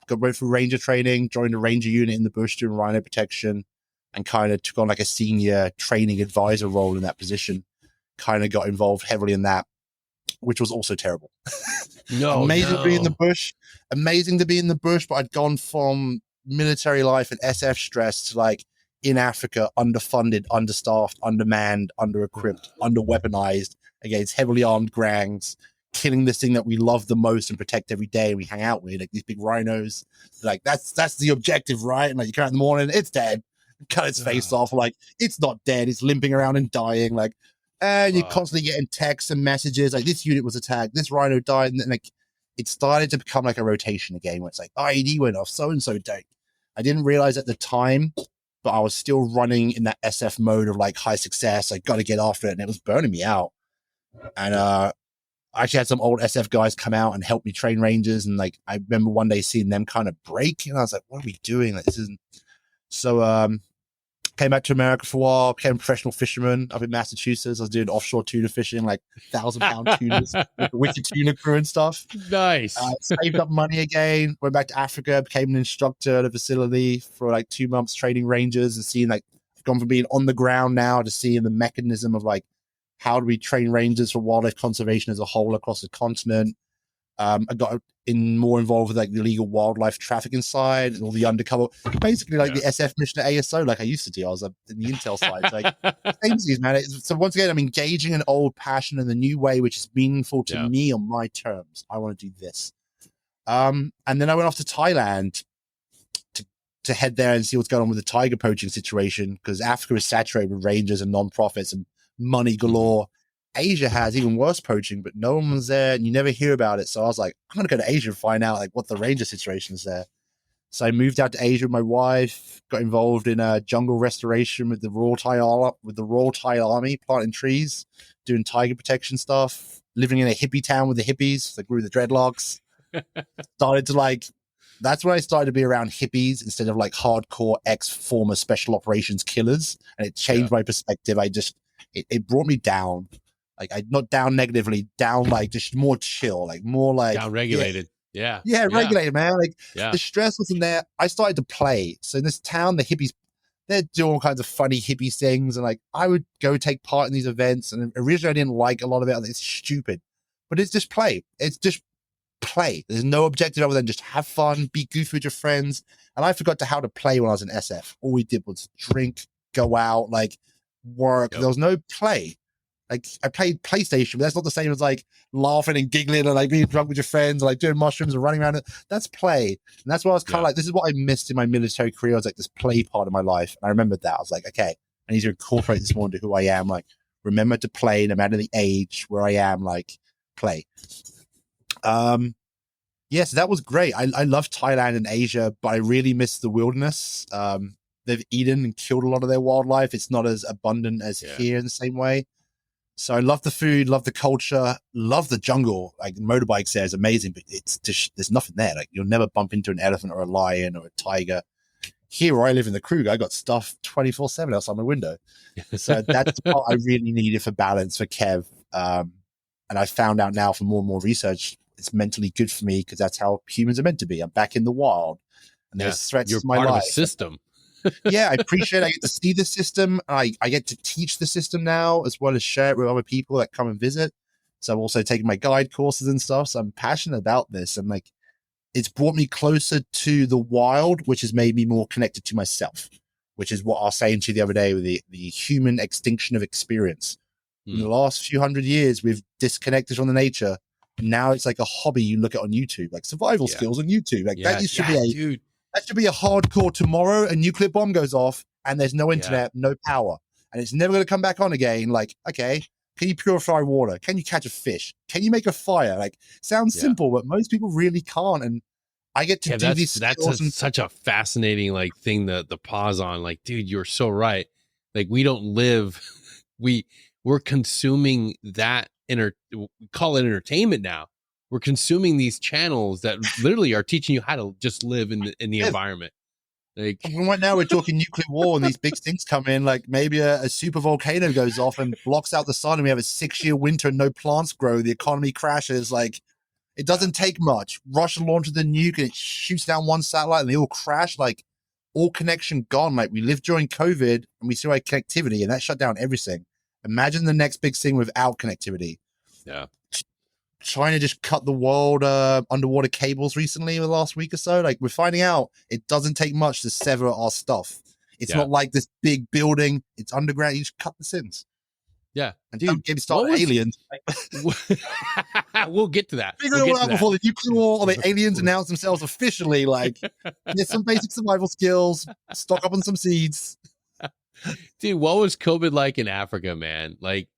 Went through ranger training, joined a ranger unit in the bush doing rhino protection, and kind of took on like a senior training advisor role in that position. Kind of got involved heavily in that, which was also terrible. Amazing to be in the bush. Amazing to be in the bush, but I'd gone from military life and SF stress to like in Africa, underfunded, understaffed, undermanned, under-equipped, under-weaponized against heavily armed gangs, killing this thing that we love the most and protect every day and we hang out with, like these big rhinos. Like, that's the objective, right? And like, you come out in the morning, it's dead. Cut its face off. Like, it's not dead. It's limping around and dying. Like, and you're constantly getting texts and messages like, this unit was attacked, this rhino died. And then like, it started to become like a rotation again where it's like, IED went off, so-and-so died. I didn't realize at the time, but I was still running in that SF mode of like high success. I got to get after it. And it was burning me out. And I actually had some old SF guys come out and help me train rangers. And like, I remember one day seeing them kind of break. And I was like, what are we doing? Like, this isn't. So came back to America for a while, became a professional fisherman up in Massachusetts. I was doing offshore tuna fishing, like 1,000-pound tunas, with the wicked tuna crew and stuff. Nice. Saved up money again, went back to Africa, became an instructor at a facility for like 2 months, training rangers and seeing like, I've gone from being on the ground now to seeing the mechanism of like, how do we train rangers for wildlife conservation as a whole across the continent? I got more involved with like the illegal wildlife trafficking side and all the undercover, basically like the SF mission at ASO, like I used to do. I was in the intel side. Like, same things, man. So once again, I'm engaging an old passion in a new way, which is meaningful to me on my terms. I want to do this. And then I went off to Thailand to head there and see what's going on with the tiger poaching situation, because Africa is saturated with rangers and non-profits and money galore. Asia has even worse poaching, but no one was there and you never hear about it. So I was like, I'm going to go to Asia and find out like what the ranger situation is there. So I moved out to Asia with my wife, got involved in jungle restoration with the Royal Thai Army, planting trees, doing tiger protection stuff, living in a hippie town with the hippies that grew the dreadlocks. Started to like, that's when I started to be around hippies instead of like hardcore ex-former special operations killers. And it changed my perspective. It brought me down. Like, I not down negatively, down like just more chill, like more like down regulated. Yeah, regulated, man. Like the stress wasn't there. I started to play. So in this town, the hippies, they're doing all kinds of funny hippie things, and like I would go take part in these events. And originally, I didn't like a lot of it. I think it's stupid, but it's just play. It's just play. There's no objective other than just have fun, be goofy with your friends. And I forgot how to play when I was in SF. All we did was drink, go out, like work. There was no play. Like, I played PlayStation, but that's not the same as like laughing and giggling and like being drunk with your friends, and, like doing mushrooms and running around. That's play. And that's why I was kind of like, this is what I missed in my military career. I was like, this play part of my life. And I remembered that. I was like, okay, I need to incorporate this more into who I am. Like, remember to play no matter the age where I am, like, play. Yes, that was great. I love Thailand and Asia, but I really miss the wilderness. They've eaten and killed a lot of their wildlife. It's not as abundant as here in the same way. So I love the food, love the culture, love the jungle. Like, motorbikes there is amazing, but it's just, there's nothing there. Like, you'll never bump into an elephant or a lion or a tiger. Here where I live in the Kruger, I got stuff 24/7 outside my window. So that's the part I really needed for balance for Kev. And I found out now from more and more research, it's mentally good for me because that's how humans are meant to be. I'm back in the wild, and there's threats to my life. You're part of a system. Yeah, I appreciate it. I get to see the system. I get to teach the system now, as well as share it with other people that come and visit. So I'm also taking my guide courses and stuff. So I'm passionate about this. And like, it's brought me closer to the wild, which has made me more connected to myself, which is what I was saying to you the other day with the human extinction of experience. In the last few hundred years, we've disconnected from the nature. now it's like a hobby you look at on YouTube, like survival skills on YouTube. Like that should be dude. That should be a hardcore. Tomorrow a nuclear bomb goes off and there's no internet, no power, and it's never going to come back on again. Like, okay, can you purify water? Can you catch a fish? Can you make a fire? Like, sounds simple, but most people really can't. And I get to do these. That's such a fascinating like thing to pause on. Like, dude, you're so right. Like, we don't live. We're consuming that call it entertainment now. We're consuming these channels that literally are teaching you how to just live in the environment. Like, right now we're talking nuclear war and these big things come in, like maybe a super volcano goes off and blocks out the sun and we have a 6-year winter and no plants grow. The economy crashes. Like, it doesn't take much. Russia launches the nuke and it shoots down one satellite and they all crash. Like, all connection gone. Like, we lived during COVID and we still had connectivity and that shut down everything. Imagine the next big thing without connectivity. Yeah. China just cut the world underwater cables recently in the last week or so. Like, we're finding out it doesn't take much to sever our stuff. It's not like this big building. It's underground. You just cut the sins. Yeah. And don't get me started aliens. We'll get to that. Figure it out before the nuclear war or the aliens announce themselves officially. Like, there's some basic survival skills. Stock up on some seeds. Dude, what was COVID like in Africa, man? Like,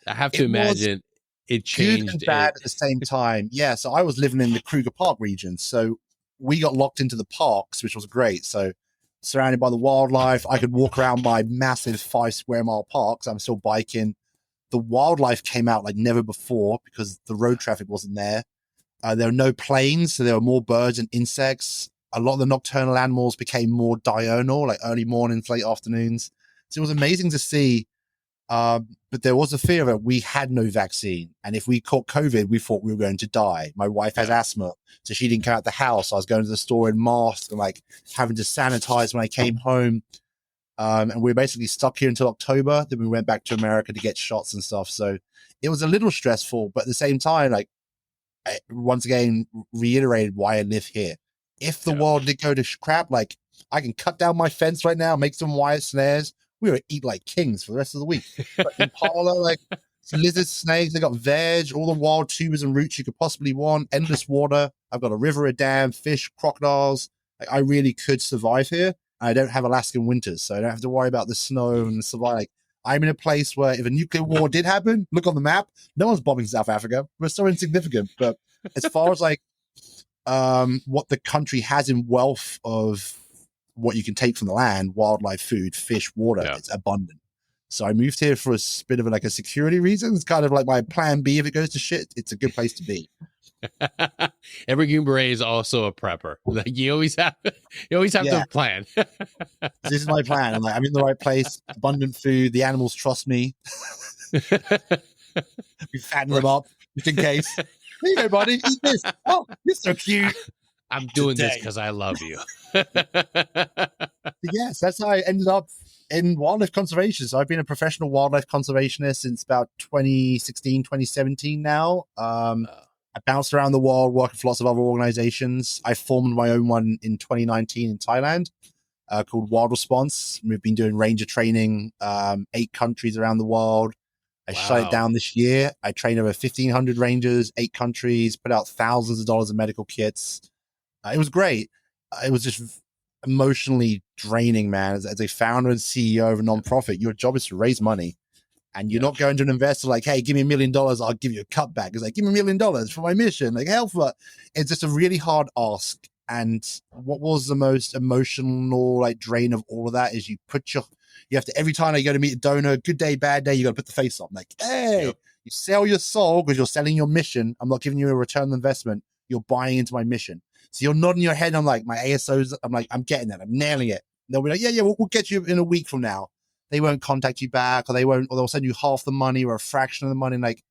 I have to imagine it changed. Good and bad at the same time. Yeah, so I was living in the Kruger Park region, so we got locked into the parks, which was great. So surrounded by the wildlife, I could walk around my massive 5-square-mile parks. I'm still biking. The wildlife came out like never before because the road traffic wasn't there. There were no planes, so there were more birds and insects. A lot of the nocturnal animals became more diurnal, like early mornings, late afternoons. So it was amazing to see. But there was a fear that we had no vaccine. And if we caught COVID, we thought we were going to die. My wife has asthma, so she didn't come out the house. I was going to the store in masks and like having to sanitize when I came home. And we were basically stuck here until October. Then we went back to America to get shots and stuff. So it was a little stressful, but at the same time, like, I once again reiterated why I live here. If the world did go to crap, like, I can cut down my fence right now, make some wire snares. We would eat like kings for the rest of the week. But Impala, like, lizards, snakes, they got veg, all the wild tubers and roots you could possibly want, endless water. I've got a river, a dam, fish, crocodiles. Like, I really could survive here. I don't have Alaskan winters, so I don't have to worry about the snow and survive. Like, I'm in a place where if a nuclear war did happen, look on the map, no one's bombing South Africa. We're so insignificant. But as far as like what the country has in wealth of what you can take from the land, wildlife, food, fish, water, it's abundant. So I moved here for a bit of like a security reason. It's kind of like my plan B. If it goes to shit, it's a good place to be. Every Green Beret is also a prepper. Like, you always have to plan. This is my plan. I'm in the right place. Abundant food. The animals trust me. We fatten them up just in case. Here you go, buddy. Eat this. Oh, you're so cute. I'm doing this because I love you. Yes, that's how I ended up in wildlife conservation. So I've been a professional wildlife conservationist since about 2016, 2017 now. I bounced around the world working for lots of other organizations. I formed my own one in 2019 in Thailand called Wild Response. We've been doing ranger training, 8 countries around the world. I shut it down this year. I trained over 1,500 rangers, 8 countries, put out thousands of dollars in medical kits. It was great. It was just emotionally draining, man. As a founder and CEO of a nonprofit, your job is to raise money. And you're not going to an investor like, hey, give me $1 million, I'll give you a cutback. It's like, give me $1 million for my mission. Like, hell for it. It's just a really hard ask. And what was the most emotional like drain of all of that is you have to, every time you go to meet a donor, good day, bad day, you got to put the face on. Like, hey, you sell your soul because you're selling your mission. I'm not giving you a return on investment. You're buying into my mission. So you're nodding your head. I'm like, my ASOs, I'm like, I'm getting that. I'm nailing it. And they'll be like, yeah, we'll get you in a week from now. They won't contact you back, or they'll send you half the money or a fraction of the money. Like,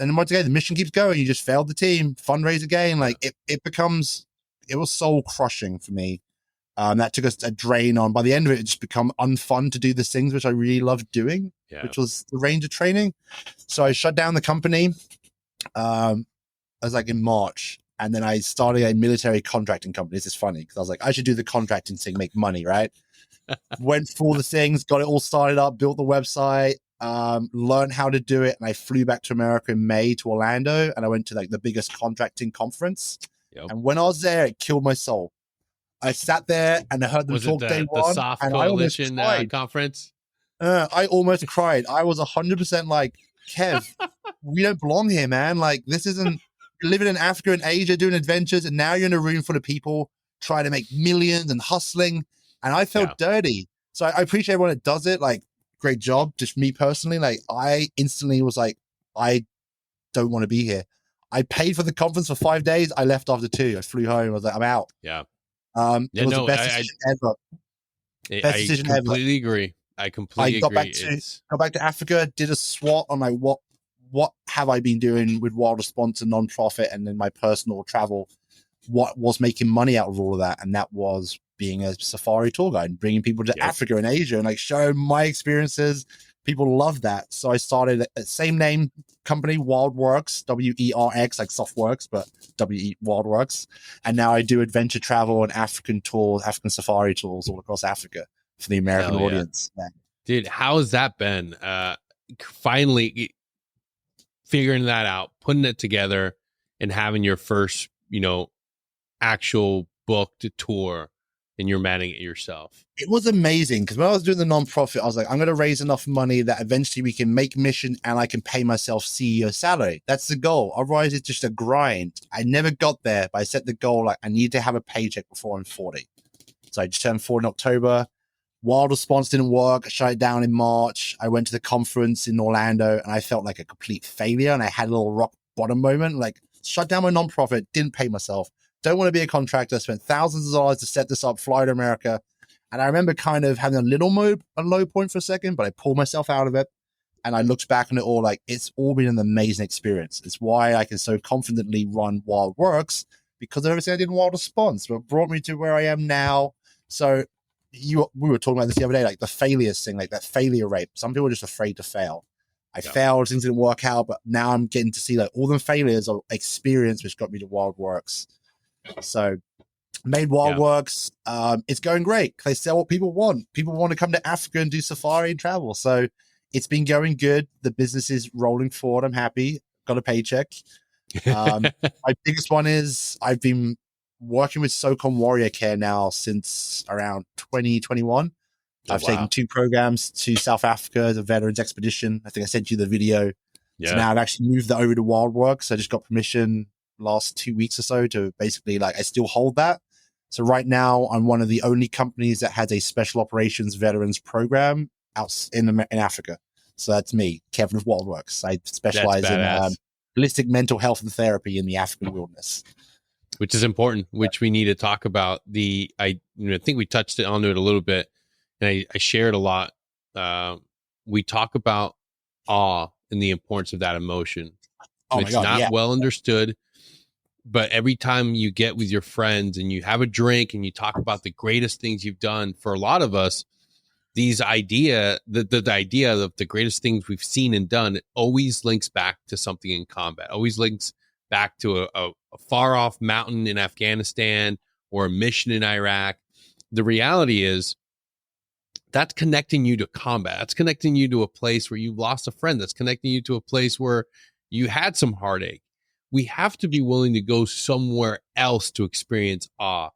and once again, the mission keeps going. You just failed the team, fundraise again. Like, it was soul crushing for me. That took us a drain on. By the end of it, it just become unfun to do the things which I really loved doing, which was the ranger training. So I shut down the company. I was like in March. And then I started a military contracting company. This is funny because I was like, I should do the contracting thing, make money, right? Went through all the things, got it all started up, built the website. learned how to do it, and I flew back to America in May to Orlando, and I went to like the biggest contracting conference. Yep. And when I was there, it killed my soul. I sat there and I heard them talk day the one, Soft and I almost Coalition cried. conference? I almost cried. I was 100% like, Kev, we don't belong here, man. Like, this isn't, you're living in Africa and Asia doing adventures, and now you're in a room full of people trying to make millions and hustling. And I felt dirty. So I appreciate everyone that does it. Like, great job. Just me personally, like, I instantly was like, I don't want to be here. I paid for the conference for 5 days. I left after 2. I flew home. I was like, I'm out. Yeah. It was the best decision ever. Best decision ever. I completely agree. I got back to Africa, did a SWOT on like what have I been doing with Wild Response and nonprofit, and then my personal travel. What was making money out of all of that, and that was being a safari tour guide, bringing people to Africa and Asia, and like showing my experiences. People love that, so I started a same name company, WildWorks, WERX, like Softworks, but WildWorks, and now I do adventure travel and African tours, African safari tours all across Africa for the American audience. Yeah. Dude, how has that been? Finally figuring that out, putting it together, and having your first, actual booked tour, and you're managing it yourself. It was amazing because when I was doing the nonprofit, I was like, I'm going to raise enough money that eventually we can make mission and I can pay myself CEO salary. That's the goal. Otherwise, it's just a grind. I never got there, but I set the goal like I need to have a paycheck before I'm 40. So I just turned 40 in October. Wild Response didn't work. I shut it down in March. I went to the conference in Orlando and I felt like a complete failure. And I had a little rock bottom moment, like shut down my nonprofit, didn't pay myself. Don't want to be a contractor. Spent thousands of dollars to set this up, fly to America. And I remember kind of having a low point for a second, but I pulled myself out of it. And I looked back on it all like it's all been an amazing experience. It's why I can so confidently run WildWorks, because of everything I did in Wild Response, but brought me to where I am now. So we were talking about this the other day, like the failures thing, like that failure rate. Some people are just afraid to fail. I failed, things didn't work out, but now I'm getting to see like all the failures of experience, which got me to WildWorks. So made WildWorks. It's going great. They sell what people want. People want to come to Africa and do safari and travel. So it's been going good. The business is rolling forward. I'm happy. Got a paycheck. My biggest one is I've been working with SOCOM Warrior Care now since around 2021. I've taken 2 programs to South Africa as a veterans expedition. I think I sent you the video. So now I've actually moved that over to WildWorks. I just got permission last 2 weeks or so to basically like I still hold that. So right now I'm one of the only companies that has a special operations veterans program out in Africa. So that's me, Kevin of WildWorks. I specialize in holistic mental health and therapy in the African wilderness, which is important, which we need to talk about. I think we touched onto it a little bit, and I shared a lot. We talk about awe and the importance of that emotion. It's not well understood. But every time you get with your friends and you have a drink and you talk about the greatest things you've done, for a lot of us, the idea of the greatest things we've seen and done, it always links back to something in combat, always links back to a far off mountain in Afghanistan or a mission in Iraq. The reality is that's connecting you to combat. That's connecting you to a place where you lost a friend. That's connecting you to a place where you had some heartache. We have to be willing to go somewhere else to experience awe.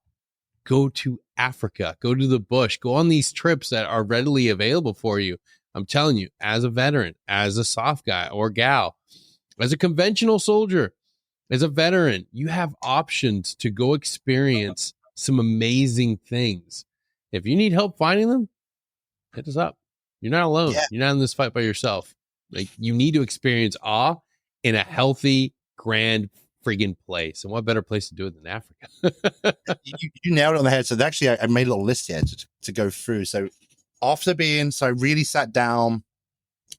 Go to Africa, go to the bush, go on these trips that are readily available for you. I'm telling you, as a veteran, as a soft guy or gal, as a conventional soldier, as a veteran, you have options to go experience some amazing things. If you need help finding them, hit us up. You're not alone. You're not in this fight by yourself. Like, you need to experience awe in a healthy, grand friggin' place. And what better place to do it than Africa? you nailed it on the head. So actually, I made a little list here to go through. So I really sat down.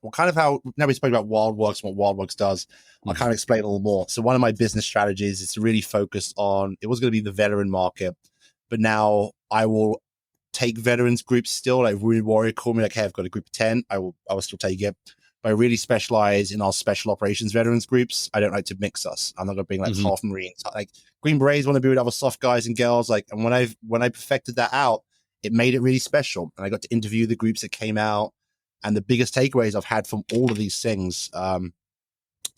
Well, kind of how now we spoke about WildWorks and what WildWorks does. I'll kind of explain a little more. So one of my business strategies is to really focus on, it was going to be the veteran market, but now I will take veterans groups still. Like Wounded Warrior call me like, hey, I've got a group of 10. I will still take it. But I really specialize in our special operations veterans groups. I don't like to mix us. I'm not going to bring like half Marines. Like Green Berets want to be with other soft guys and girls. Like, and when I perfected that out, it made it really special. And I got to interview the groups that came out. And the biggest takeaways I've had from all of these things. So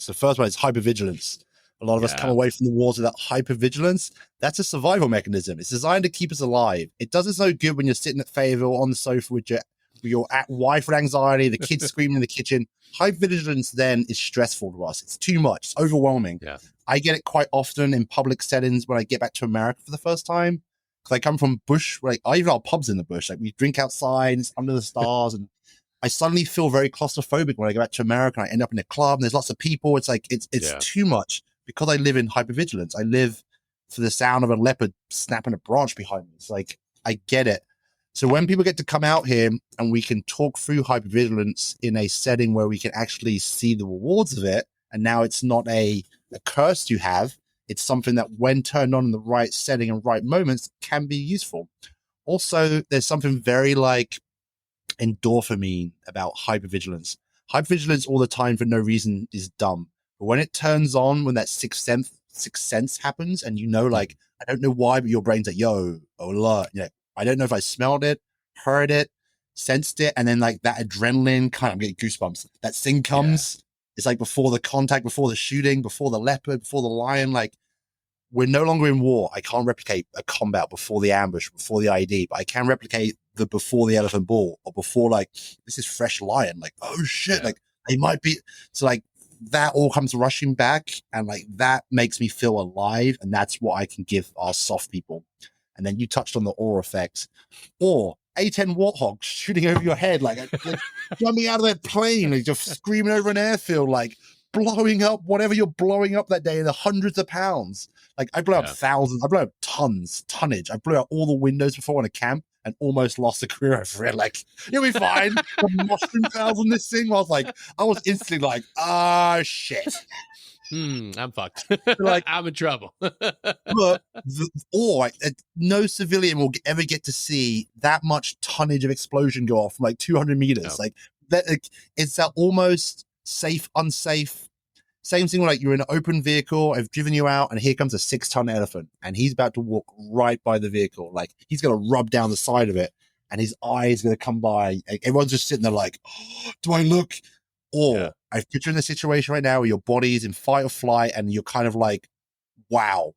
the first one is hypervigilance. A lot of us come away from the wars without hypervigilance. That's a survival mechanism. It's designed to keep us alive. It does us no good when you're sitting at Fayetteville on the sofa with your wife with anxiety, the kids screaming in the kitchen. Hypervigilance then is stressful to us. It's too much. It's overwhelming. Yeah. I get it quite often in public settings when I get back to America for the first time. Because I come from bush, like I even our pubs in the bush. Like we drink outside, it's under the stars, and I suddenly feel very claustrophobic when I go back to America and I end up in a club and there's lots of people. It's like it's too much because I live in hypervigilance. I live for the sound of a leopard snapping a branch behind me. It's like I get it. So when people get to come out here and we can talk through hypervigilance in a setting where we can actually see the rewards of it, and now it's not a curse you have, it's something that when turned on in the right setting and right moments can be useful. Also, there's something very like endorphamine about hypervigilance. Hypervigilance all the time for no reason is dumb. But when it turns on, when that sixth sense happens, and like, I don't know why, but your brain's like, yo, alert. I don't know if I smelled it, heard it, sensed it, and then like that adrenaline I'm getting goosebumps. That thing comes. It's like before the contact, before the shooting, before the leopard, before the lion. Like we're no longer in war. I can't replicate a combat before the ambush, before the ID, but I can replicate the before the elephant ball, or before like this is fresh lion. Like, oh shit, like they might be. So like that all comes rushing back, and like that makes me feel alive, and that's what I can give our soft people. And then you touched on the awe effect, or A-10 Warthog shooting over your head, like jumping out of that plane, like just screaming over an airfield, like blowing up whatever you're blowing up that day in the hundreds of pounds. Like I blow up thousands, I blow up tonnage. I blew out all the windows before on a camp and almost lost a career over it. Like, you'll be fine. The mushroom clouds on this thing, I was instantly like, shit. I'm fucked. Like, I'm in trouble. But no civilian will ever get to see that much tonnage of explosion go off from like 200 meters. Like that, it's that almost safe, unsafe. Same thing, like you're in an open vehicle, I've driven you out, and here comes a 6-ton elephant, and he's about to walk right by the vehicle. Like he's going to rub down the side of it, and his eye is going to come by. Everyone's just sitting there like, oh, do I look? Or I picture in the situation right now where your body is in fight or flight, and you're kind of like, wow.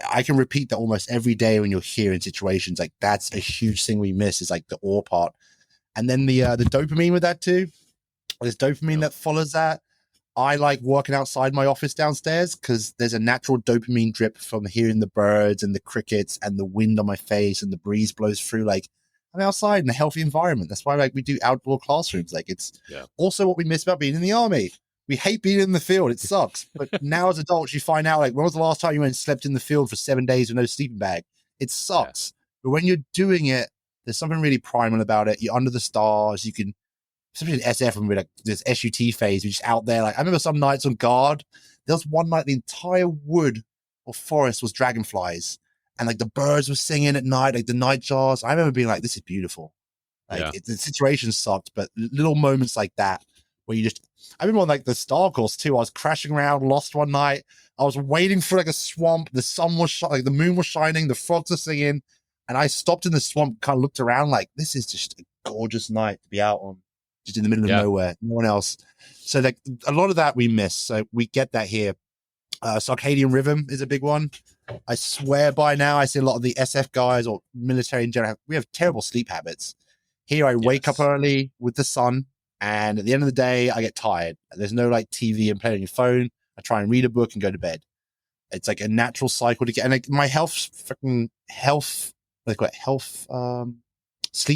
I can repeat that almost every day when you're here in situations. Like that's a huge thing we miss, is like the awe part. And then the dopamine with that too. There's dopamine that follows that. I like working outside my office downstairs because there's a natural dopamine drip from hearing the birds and the crickets and the wind on my face and the breeze blows through. Like I'm outside in a healthy environment. That's why like we do outdoor classrooms. Like it's also what we miss about being in the army. We hate being in the field. It sucks. But now as adults, you find out like, when was the last time you went and slept in the field for 7 days with no sleeping bag? It sucks. But when you're doing it, there's something really primal about it. You're under the stars. You can, especially in SF, when we're like this SUT phase, we're just out there. Like I remember some nights on guard, there was one night the entire wood or forest was dragonflies, and like the birds were singing at night, like the nightjars. I remember being like, this is beautiful. Like the situation sucked, but little moments like that where you just, I remember on like the Star Course too, I was crashing around, lost one night. I was waiting for like a swamp. The sun was like the moon was shining, the frogs were singing, and I stopped in the swamp, kind of looked around like, this is just a gorgeous night to be out on. Just in the middle of nowhere, no one else. So like a lot of that we miss. So we get that here. Circadian rhythm is a big one. I swear by now, I see a lot of the SF guys or military in general, we have terrible sleep habits. Here I wake up early with the sun, and at the end of the day, I get tired. There's no like TV and play on your phone. I try and read a book and go to bed. It's like a natural cycle to get, and like my sleep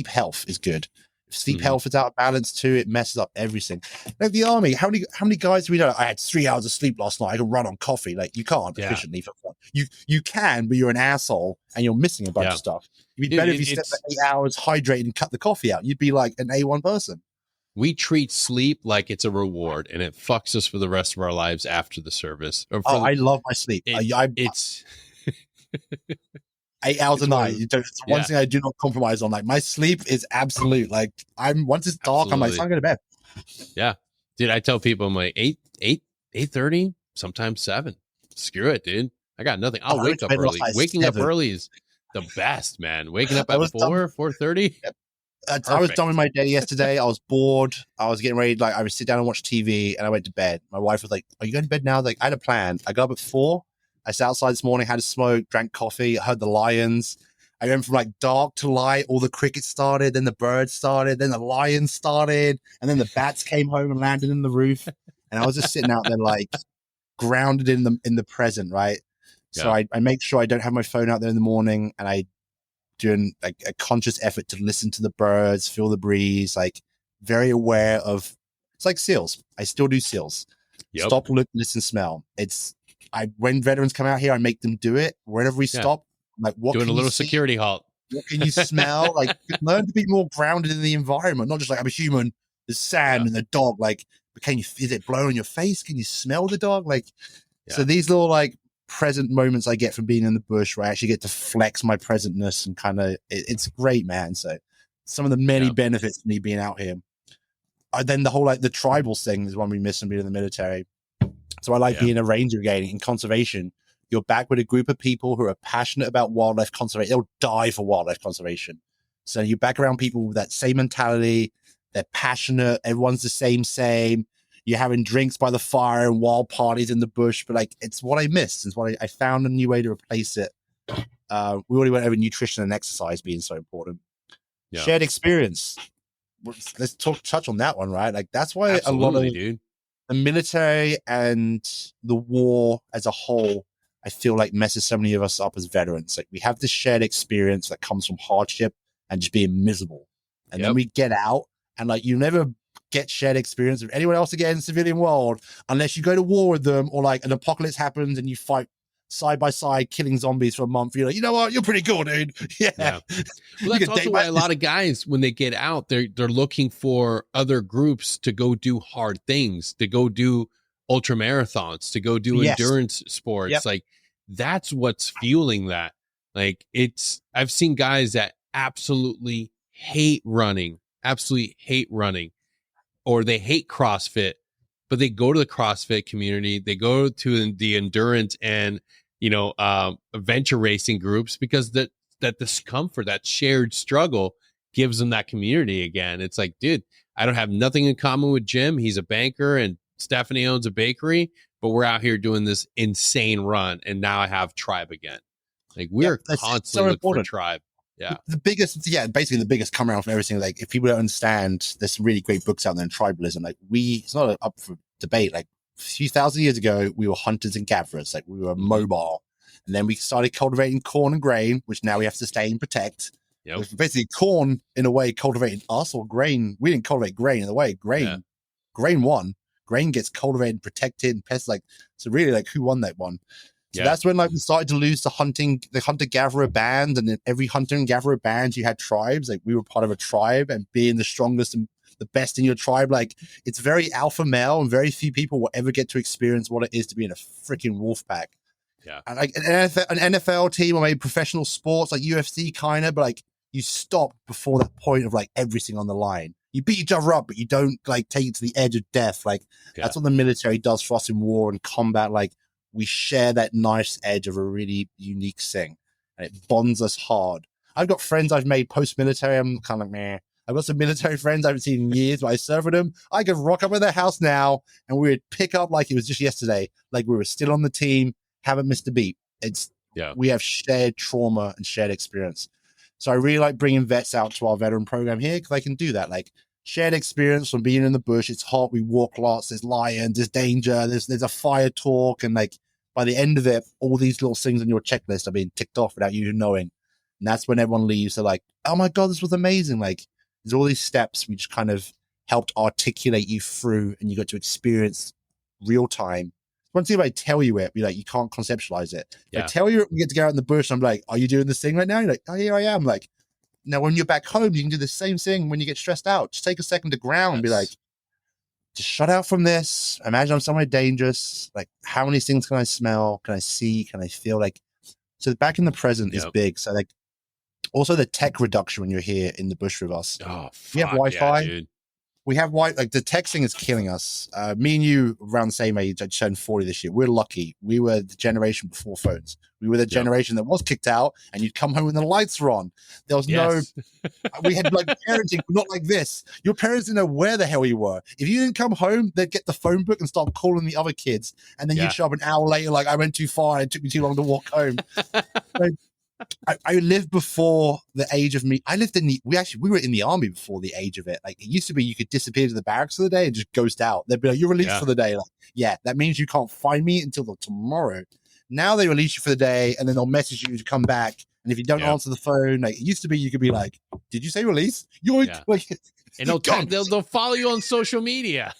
health is good. If sleep health is out of balance too, it messes up everything. Like the army, how many guys do we know? I had 3 hours of sleep last night. I could run on coffee. Like you can't efficiently for fun. You can, but you're an asshole and you're missing a bunch of stuff. It'd be better if you spent 8 hours hydrated and cut the coffee out. You'd be like an A1 person. We treat sleep like it's a reward, and it fucks us for the rest of our lives after the service. I love my sleep. It's 8 hours a night. It's one thing I do not compromise on. Like my sleep is absolute. Like once it's dark, I'm like, it's time to go to bed. Yeah, dude. I tell people I'm like 8:30, sometimes 7. Screw it, dude. I got nothing. I'll wake up early. Waking up early is the best, man. Waking up at 4:30. I was done Perfect. with my day yesterday. I was bored. I was getting ready. Like I would sit down and watch TV, and I went to bed. My wife was like, "Are you going to bed now?" Like I had a plan. I got up at 4. I sat outside this morning, had a smoke, drank coffee, heard the lions. I went from like dark to light. All the crickets started, then the birds started, then the lions started, and then the bats came home and landed in the roof. And I was just sitting out there like grounded in the present, right? So Yeah. I make sure I don't have my phone out there in the morning, and I doing like a conscious effort to listen to the birds, feel the breeze, like very aware of. It's like SEALs. I still do SEALs. Yep. Stop, look, listen, smell. When veterans come out here, I make them do it. Wherever we stop, like what Doing can a you little see? security halt. What can you smell? Like learn to be more grounded in the environment, not just like I'm a human, there's sand and the dog. Like, but is it blowing on your face? Can you smell the dog? Like, so these little like present moments I get from being in the bush where I actually get to flex my presentness and kind of it's great, man. So some of the many benefits of me being out here. Then the whole like the tribal thing is one we miss from being in the military. So I like being a ranger again in conservation. You're back with a group of people who are passionate about wildlife conservation. They'll die for wildlife conservation. So you're back around people with that same mentality. They're passionate. Everyone's the same. You're having drinks by the fire and wild parties in the bush. But like, it's what I missed. It's what I found a new way to replace it. We already went over nutrition and exercise being so important. Yeah. Shared experience. Let's touch on that one, right? Like that's why Absolutely, a lot of dude. The military and the war as a whole, I feel like messes so many of us up as veterans. Like we have this shared experience that comes from hardship and just being miserable. And then we get out and like you never get shared experience with anyone else again in the civilian world unless you go to war with them or like an apocalypse happens and you fight side by side killing zombies for a month. You're like, you know what? You're pretty cool, dude. Yeah. Well, that's also why a lot of guys, when they get out, they're looking for other groups to go do hard things, to go do ultra marathons, to go do endurance sports. Like that's what's fueling that. Like I've seen guys that absolutely hate running, or they hate CrossFit, but they go to the CrossFit community, they go to the endurance and adventure racing groups because that discomfort, that shared struggle gives them that community again. It's like, dude, I don't have nothing in common with Jim. He's a banker and Stephanie owns a bakery, but we're out here doing this insane run. And now I have tribe again. Like we're constantly looking for tribe. Yeah. Basically the biggest come around from everything. Like if people don't understand, there's some really great books out there in tribalism. Like it's not up for debate. Like a few thousand years ago, we were hunters and gatherers. Like we were mobile. And then we started cultivating corn and grain, which now we have to sustain and protect. Yep. Basically corn in a way cultivated us, or grain. We didn't cultivate grain in a way. Grain won. Grain gets cultivated and protected and pests. Like, so really like who won that one? So that's when like we started to lose the hunter-gatherer band, and in every hunter and gatherer band you had tribes. Like we were part of a tribe, and being the strongest and the best in your tribe, like it's very alpha male, and very few people will ever get to experience what it is to be in a freaking wolf pack. Yeah, and like an NFL team or maybe professional sports like UFC kind of, but like you stop before that point of like everything on the line. You beat each other up, but you don't like take it to the edge of death. Like that's what the military does for us in war and combat. Like we share that nice edge of a really unique thing, and it bonds us hard. I've got friends I've made post-military. I'm kind of like, meh. I've got some military friends I haven't seen in years, but I serve with them. I could rock up at their house now, and we would pick up like it was just yesterday, like we were still on the team, haven't missed a beat. We have shared trauma and shared experience. So I really like bringing vets out to our veteran program here because I can do that. Like shared experience from being in the bush. It's hot. We walk lots. There's lions. There's danger. There's a fire talk, and like by the end of it, all these little things on your checklist are being ticked off without you knowing. And that's when everyone leaves. They're like, oh my God, this was amazing. Like there's all these steps we just kind of helped articulate you through, and you got to experience real time. Once if I tell you it, be like, you can't conceptualize it. If I tell you it, we get to go out in the bush. I'm like, are you doing this thing right now? You're like, oh, here I am. Like, now when you're back home, you can do the same thing when you get stressed out. Just take a second to ground and be like, just shut out from this. Imagine I'm somewhere dangerous. Like, how many things can I smell? Can I see? Can I feel? Like, so back in the present is big. So like, also the tech reduction when you're here in the bush with us. Oh, we have Wi-Fi. dude. we have white, like the texting is killing us. Me and you around the same age. I turned 40 this year. We're lucky. We were the generation before phones. We were the generation that was kicked out, and you'd come home when the lights were on. There was no, we had like parenting, but not like this. Your parents didn't know where the hell you were. If you didn't come home, they'd get the phone book and start calling the other kids. And then you'd show up an hour later, like, I went too far and it took me too long to walk home. So, I lived before the age of me. I lived in we were in the army before the age of it. Like, it used to be you could disappear to the barracks for the day and just ghost out. They'd be like, you're released for the day. Like, yeah, that means you can't find me until tomorrow. Now they release you for the day and then they'll message you to come back. And if you don't answer the phone, like, it used to be, you could be like, did you say release? You're like, and they'll follow you on social media.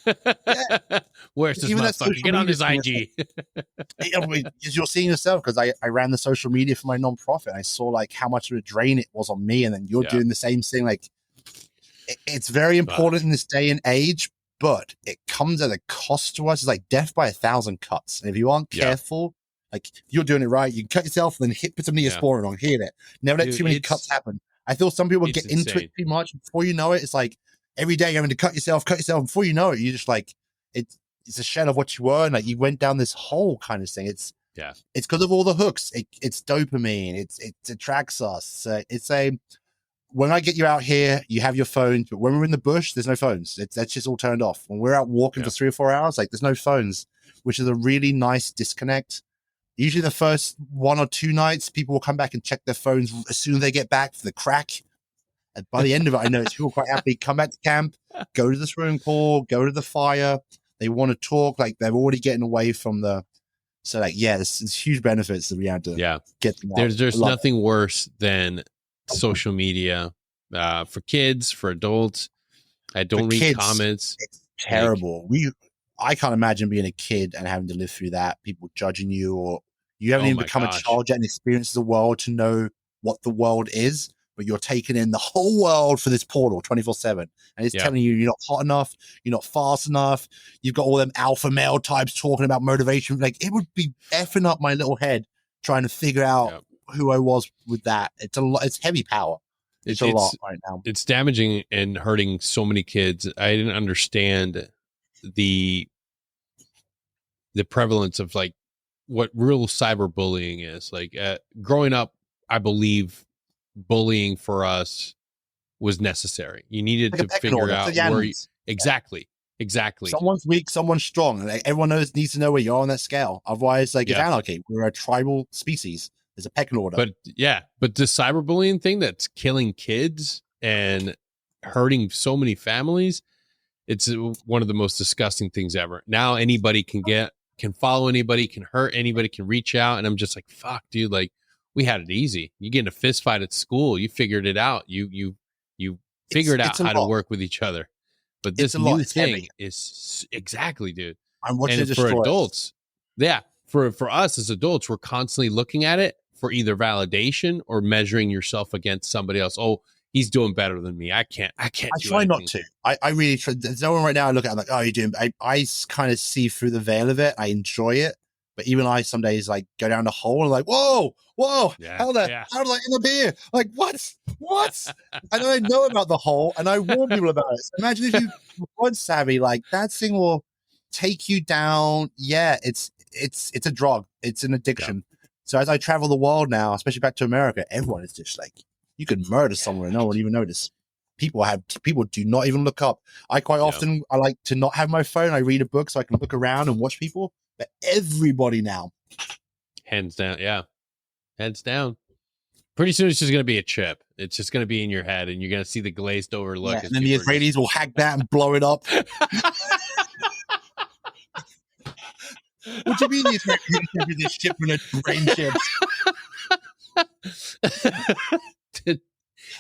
Where's this motherfucker? Get on his IG. You're seeing yourself, because I ran the social media for my nonprofit. I saw like how much of a drain it was on me, and then you're doing the same thing. Like, it's very important in this day and age, but it comes at a cost to us. It's like death by 1,000 cuts. And if you aren't careful, like, you're doing it right, you can cut yourself and then put some Neosporin on, hit it. Never let too many cuts happen. I feel some people get into it too much. Before you know it, it's like every day you're having to cut yourself. And before you know it, you're just like, it's a shell of what you were. And like, you went down this whole kind of thing. It's because of all the hooks. It's dopamine. It attracts us. When I get you out here, you have your phones, but when we're in the bush, there's no phones. That's just all turned off. When we're out walking for 3 or 4 hours, like, there's no phones, which is a really nice disconnect. Usually the first 1 or 2 nights, people will come back and check their phones as soon as they get back for the crack. And by the end of it, I know people quite happy, come back to camp, go to the swimming pool, go to the fire. They want to talk, like, they're already getting away from so like, there's huge benefits that we have to get them out. There's nothing worse than social media for kids, for adults. I don't read comments. It's terrible. I can't imagine being a kid and having to live through that. People judging you, or you haven't even become a child yet and experienced the world to know what the world is, but you're taking in the whole world for this portal 24/7. And it's telling you you're not hot enough, you're not fast enough. You've got all them alpha male types talking about motivation. Like, it would be effing up my little head trying to figure out who I was with that. It's a lot. It's heavy power. It's a lot right now. It's damaging and hurting so many kids. I didn't understand the prevalence of like what real cyberbullying is. Like, growing up, I believe bullying for us was necessary. You needed to figure out where exactly. Someone's weak, someone's strong. Like, everyone needs to know where you are on that scale. Otherwise, like, it's anarchy. We're a tribal species. There's a pecking order. But the cyberbullying thing that's killing kids and hurting so many families, it's one of the most disgusting things ever. Now anybody can follow anybody, can hurt anybody, can reach out. And I'm just like, fuck, dude, like, we had it easy. You get in a fist fight at school, you figured it out. You figured out how to work with each other. But this new thing is exactly, dude. I'm watching it for adults. Yeah. For us as adults, we're constantly looking at it for either validation or measuring yourself against somebody else. Oh, he's doing better than me. I can't. I try not to. I really try. There's no one right now I look at, I'm like, oh, you're doing. I kind of see through the veil of it. I enjoy it. But even I some days like go down the hole and like, whoa, how did I end up here? Like, what? And I know about the hole and I warn people about it. So imagine if you weren't savvy, like, that thing will take you down. Yeah, it's a drug. It's an addiction. Yeah. So as I travel the world now, especially back to America, everyone is just like, you could murder someone and no one even notice. People do not even look up. I quite often, I like to not have my phone. I read a book so I can look around and watch people. But everybody now, hands down, hands down. Pretty soon it's just going to be a chip. It's just going to be in your head, and you're going to see the glazed over look. And then the Israelis will hack that and blow it up. What do you mean the Israelis do this ship with a brain chips?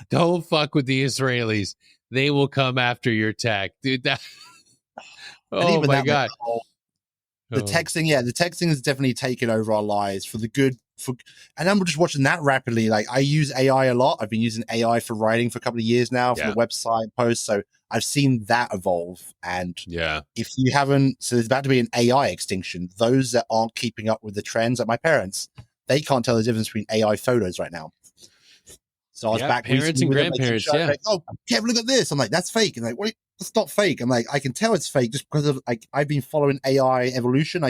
Don't fuck with the Israelis. They will come after your tech, dude. Oh my god. The texting has definitely taken over our lives for the good. And I'm just watching that rapidly. Like, I use AI a lot. I've been using AI for writing for a couple of years now for the website posts. So I've seen that evolve. And if you haven't, so there's about to be an AI extinction. Those that aren't keeping up with the trends, like my parents, they can't tell the difference between AI photos right now. So I was Yeah, back parents recently and with them. grandparents. Like, Yeah. like, oh, Kevin, look at this. I'm like, that's fake. And like, wait, that's not fake. I'm like, I can tell it's fake just because of like I've been following AI evolution.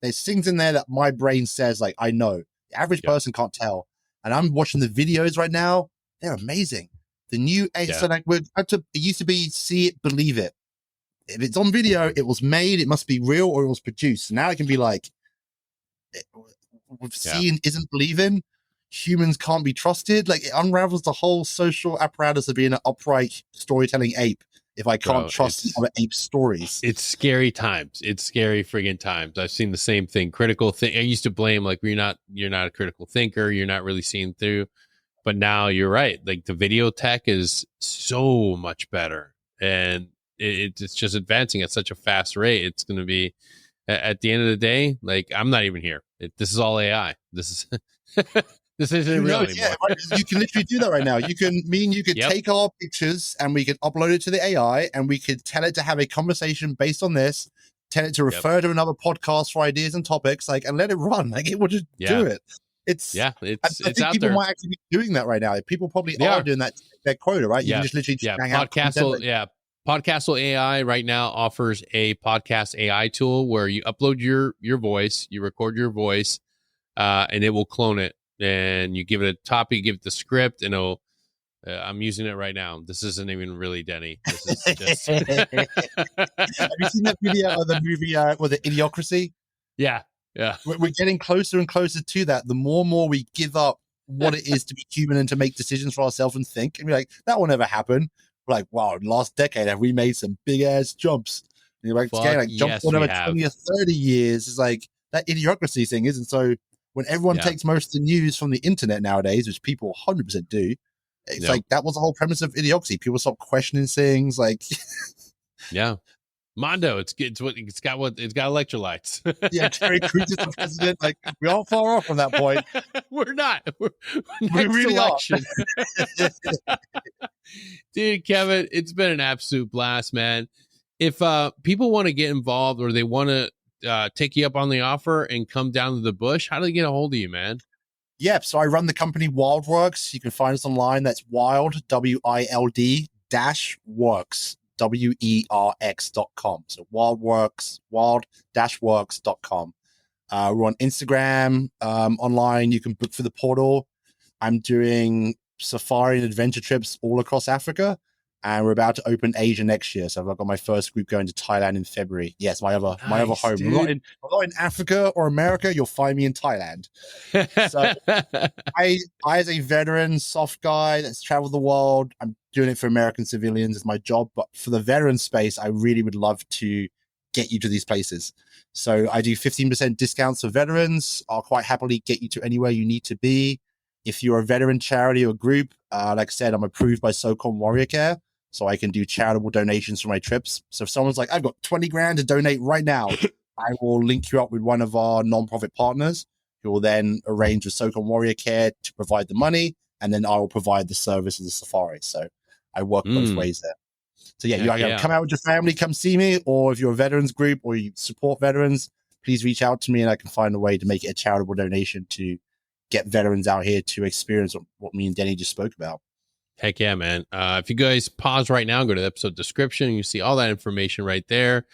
There's things in there that my brain says like I know. The average Yeah. person can't tell. And I'm watching the videos right now. They're amazing. The new Yeah. so like it used to be see it, believe it. If it's on video, it was made, it must be real, or it was produced. Now it can be like seeing isn't believing. Humans can't be trusted. Like it unravels the whole social apparatus of being an upright storytelling ape if I can't trust other ape stories. It's scary times. It's scary friggin' times. I've seen the same thing. Critical thing. I used to blame like you're not a critical thinker. You're not really seeing through. But now you're right. Like the video tech is so much better, and it's just advancing at such a fast rate. It's going to be at the end of the day. Like I'm not even here. This is all AI. This is this isn't real anymore. Yeah, you can literally do that right now. You can take our pictures and we could upload it to the AI and we could tell it to have a conversation based on this. Tell it to refer to another podcast for ideas and topics, like, and let it run. Like it will just do it. It's I think out people might actually be doing that right now. People probably are doing that their quota, right? You can just literally hang out. Podcastle AI right now offers a podcast AI tool where you upload your voice, you record your voice, and it will clone it. And you give it a topic, you give it the script, and it'll. I'm using it right now. This isn't even really Denny. This is just. Have you seen that video of the movie with the Idiocracy? Yeah. We're getting closer and closer to that. The more and more we give up what it is to be human and to make decisions for ourselves and think, and we're like, that will never happen. We're like, wow, last decade have we made some big ass jumps? And you're like, jump for another 20 or 30 years. It's like that Idiocracy thing isn't so. When everyone takes most of the news from the internet nowadays, which people 100% do, it's like that was the whole premise of Idiocracy. People stop questioning things. Like, Mondo, it's got electrolytes. Yeah, Terry Crews is the president. Like, we all far off from that point. We're not. We're we really election. Dude, Kevin, it's been an absolute blast, man. If people want to get involved or they want to take you up on the offer and come down to the bush, how do they get a hold of you, man? Yep. So I run the company WildWorks. You can find us online. That's wild, WILD -works, WERX.com. So WildWorks, wild-works.com. We're on Instagram, online. You can book for the portal. I'm doing safari and adventure trips all across Africa. And we're about to open Asia next year. So I've got my first group going to Thailand in February. Yes, my other home. I'm not in Africa or America. You'll find me in Thailand. So I as a veteran, soft guy that's traveled the world, I'm doing it for American civilians. It's my job. But for the veteran space, I really would love to get you to these places. So I do 15% discounts for veterans. I'll quite happily get you to anywhere you need to be. If you're a veteran charity or group, like I said, I'm approved by SOCOM Warrior Care. So I can do charitable donations for my trips. So if someone's like, I've got 20 grand to donate right now, I will link you up with one of our nonprofit partners who will then arrange with SOCOM Warrior Care to provide the money. And then I will provide the service of the safari. So I work both ways there. So you either come out with your family, come see me, or if you're a veterans group or you support veterans, please reach out to me and I can find a way to make it a charitable donation to get veterans out here to experience what me and Denny just spoke about. Heck yeah, man. If you guys pause right now, go to the episode description, you see all that information right there.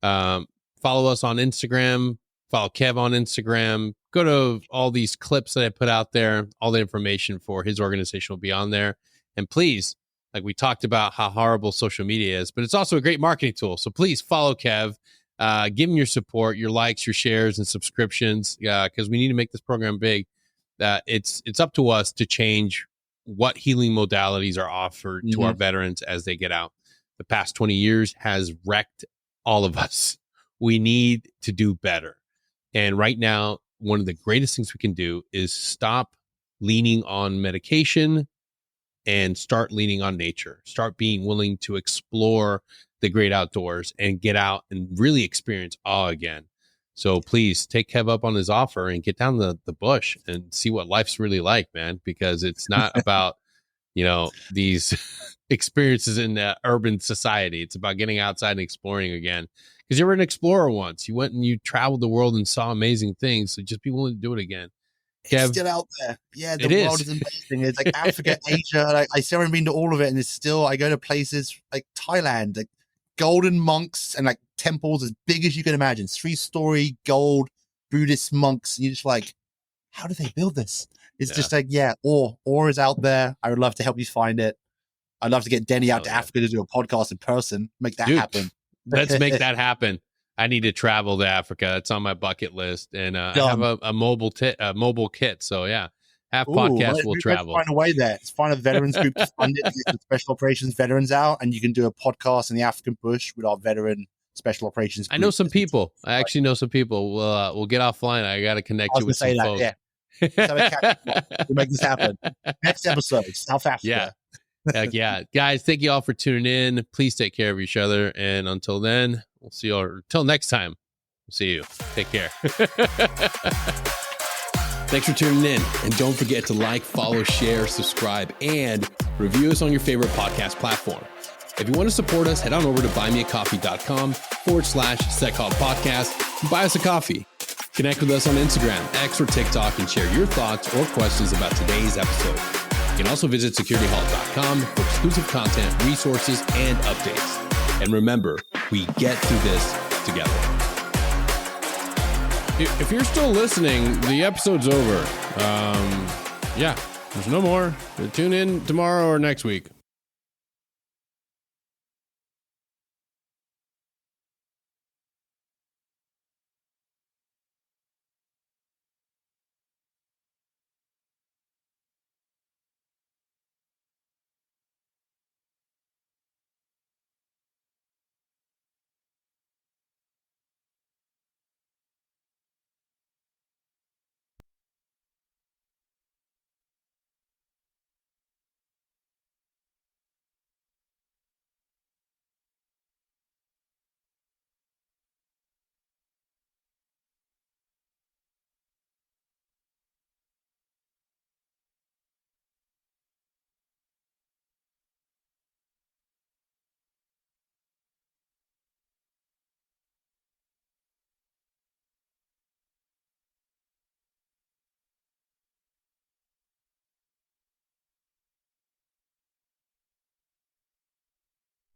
Follow us on Instagram, follow Kev on Instagram, go to all these clips that I put out there. All the information for his organization will be on there. And please, like we talked about how horrible social media is, but it's also a great marketing tool. So please follow Kev, give him your support, your likes, your shares, and subscriptions, because we need to make this program big. It's up to us to change what healing modalities are offered to our veterans as they get out. The past 20 years has wrecked all of us. We need to do better. And right now, one of the greatest things we can do is stop leaning on medication and start leaning on nature. Start being willing to explore the great outdoors and get out and really experience awe again. So please take Kev up on his offer and get down the bush and see what life's really like, man, because it's not about, these experiences in urban society. It's about getting outside and exploring again. Because you were an explorer once. You went and you traveled the world and saw amazing things. So just be willing to do it again. It's still out there. Yeah, the world is amazing. It's like Africa, Asia. I still haven't been to all of it, and it's still. I go to places like Thailand, like golden monks and like temples as big as you can imagine, 3-story gold Buddhist monks. And you're just like, how do they build this? It's just like, ore is out there. I would love to help you find it. I'd love to get Denny out to Africa to do a podcast in person. Make that happen. Let's make that happen. I need to travel to Africa. It's on my bucket list, and I have a mobile kit. So half podcast will travel. Find a way there. Let's find a veterans group to fund it. To get the special operations veterans out, and you can do a podcast in the African bush with our veteran special operations group. I know some people. I actually know some people. We'll get offline. I got to connect you with some folks. Yeah. We'll make this happen. Next episode, South Africa. Yeah. Heck yeah. Guys, thank you all for tuning in. Please take care of each other. And until then, we'll see you all. Until next time, we'll see you. Take care. Thanks for tuning in. And don't forget to like, follow, share, subscribe, and review us on your favorite podcast platform. If you want to support us, head on over to buymeacoffee.com/SecHalt podcast and buy us a coffee. Connect with us on Instagram, X, or TikTok and share your thoughts or questions about today's episode. You can also visit securityhalt.com for exclusive content, resources, and updates. And remember, we get through this together. If you're still listening, the episode's over. There's no more. Tune in tomorrow or next week.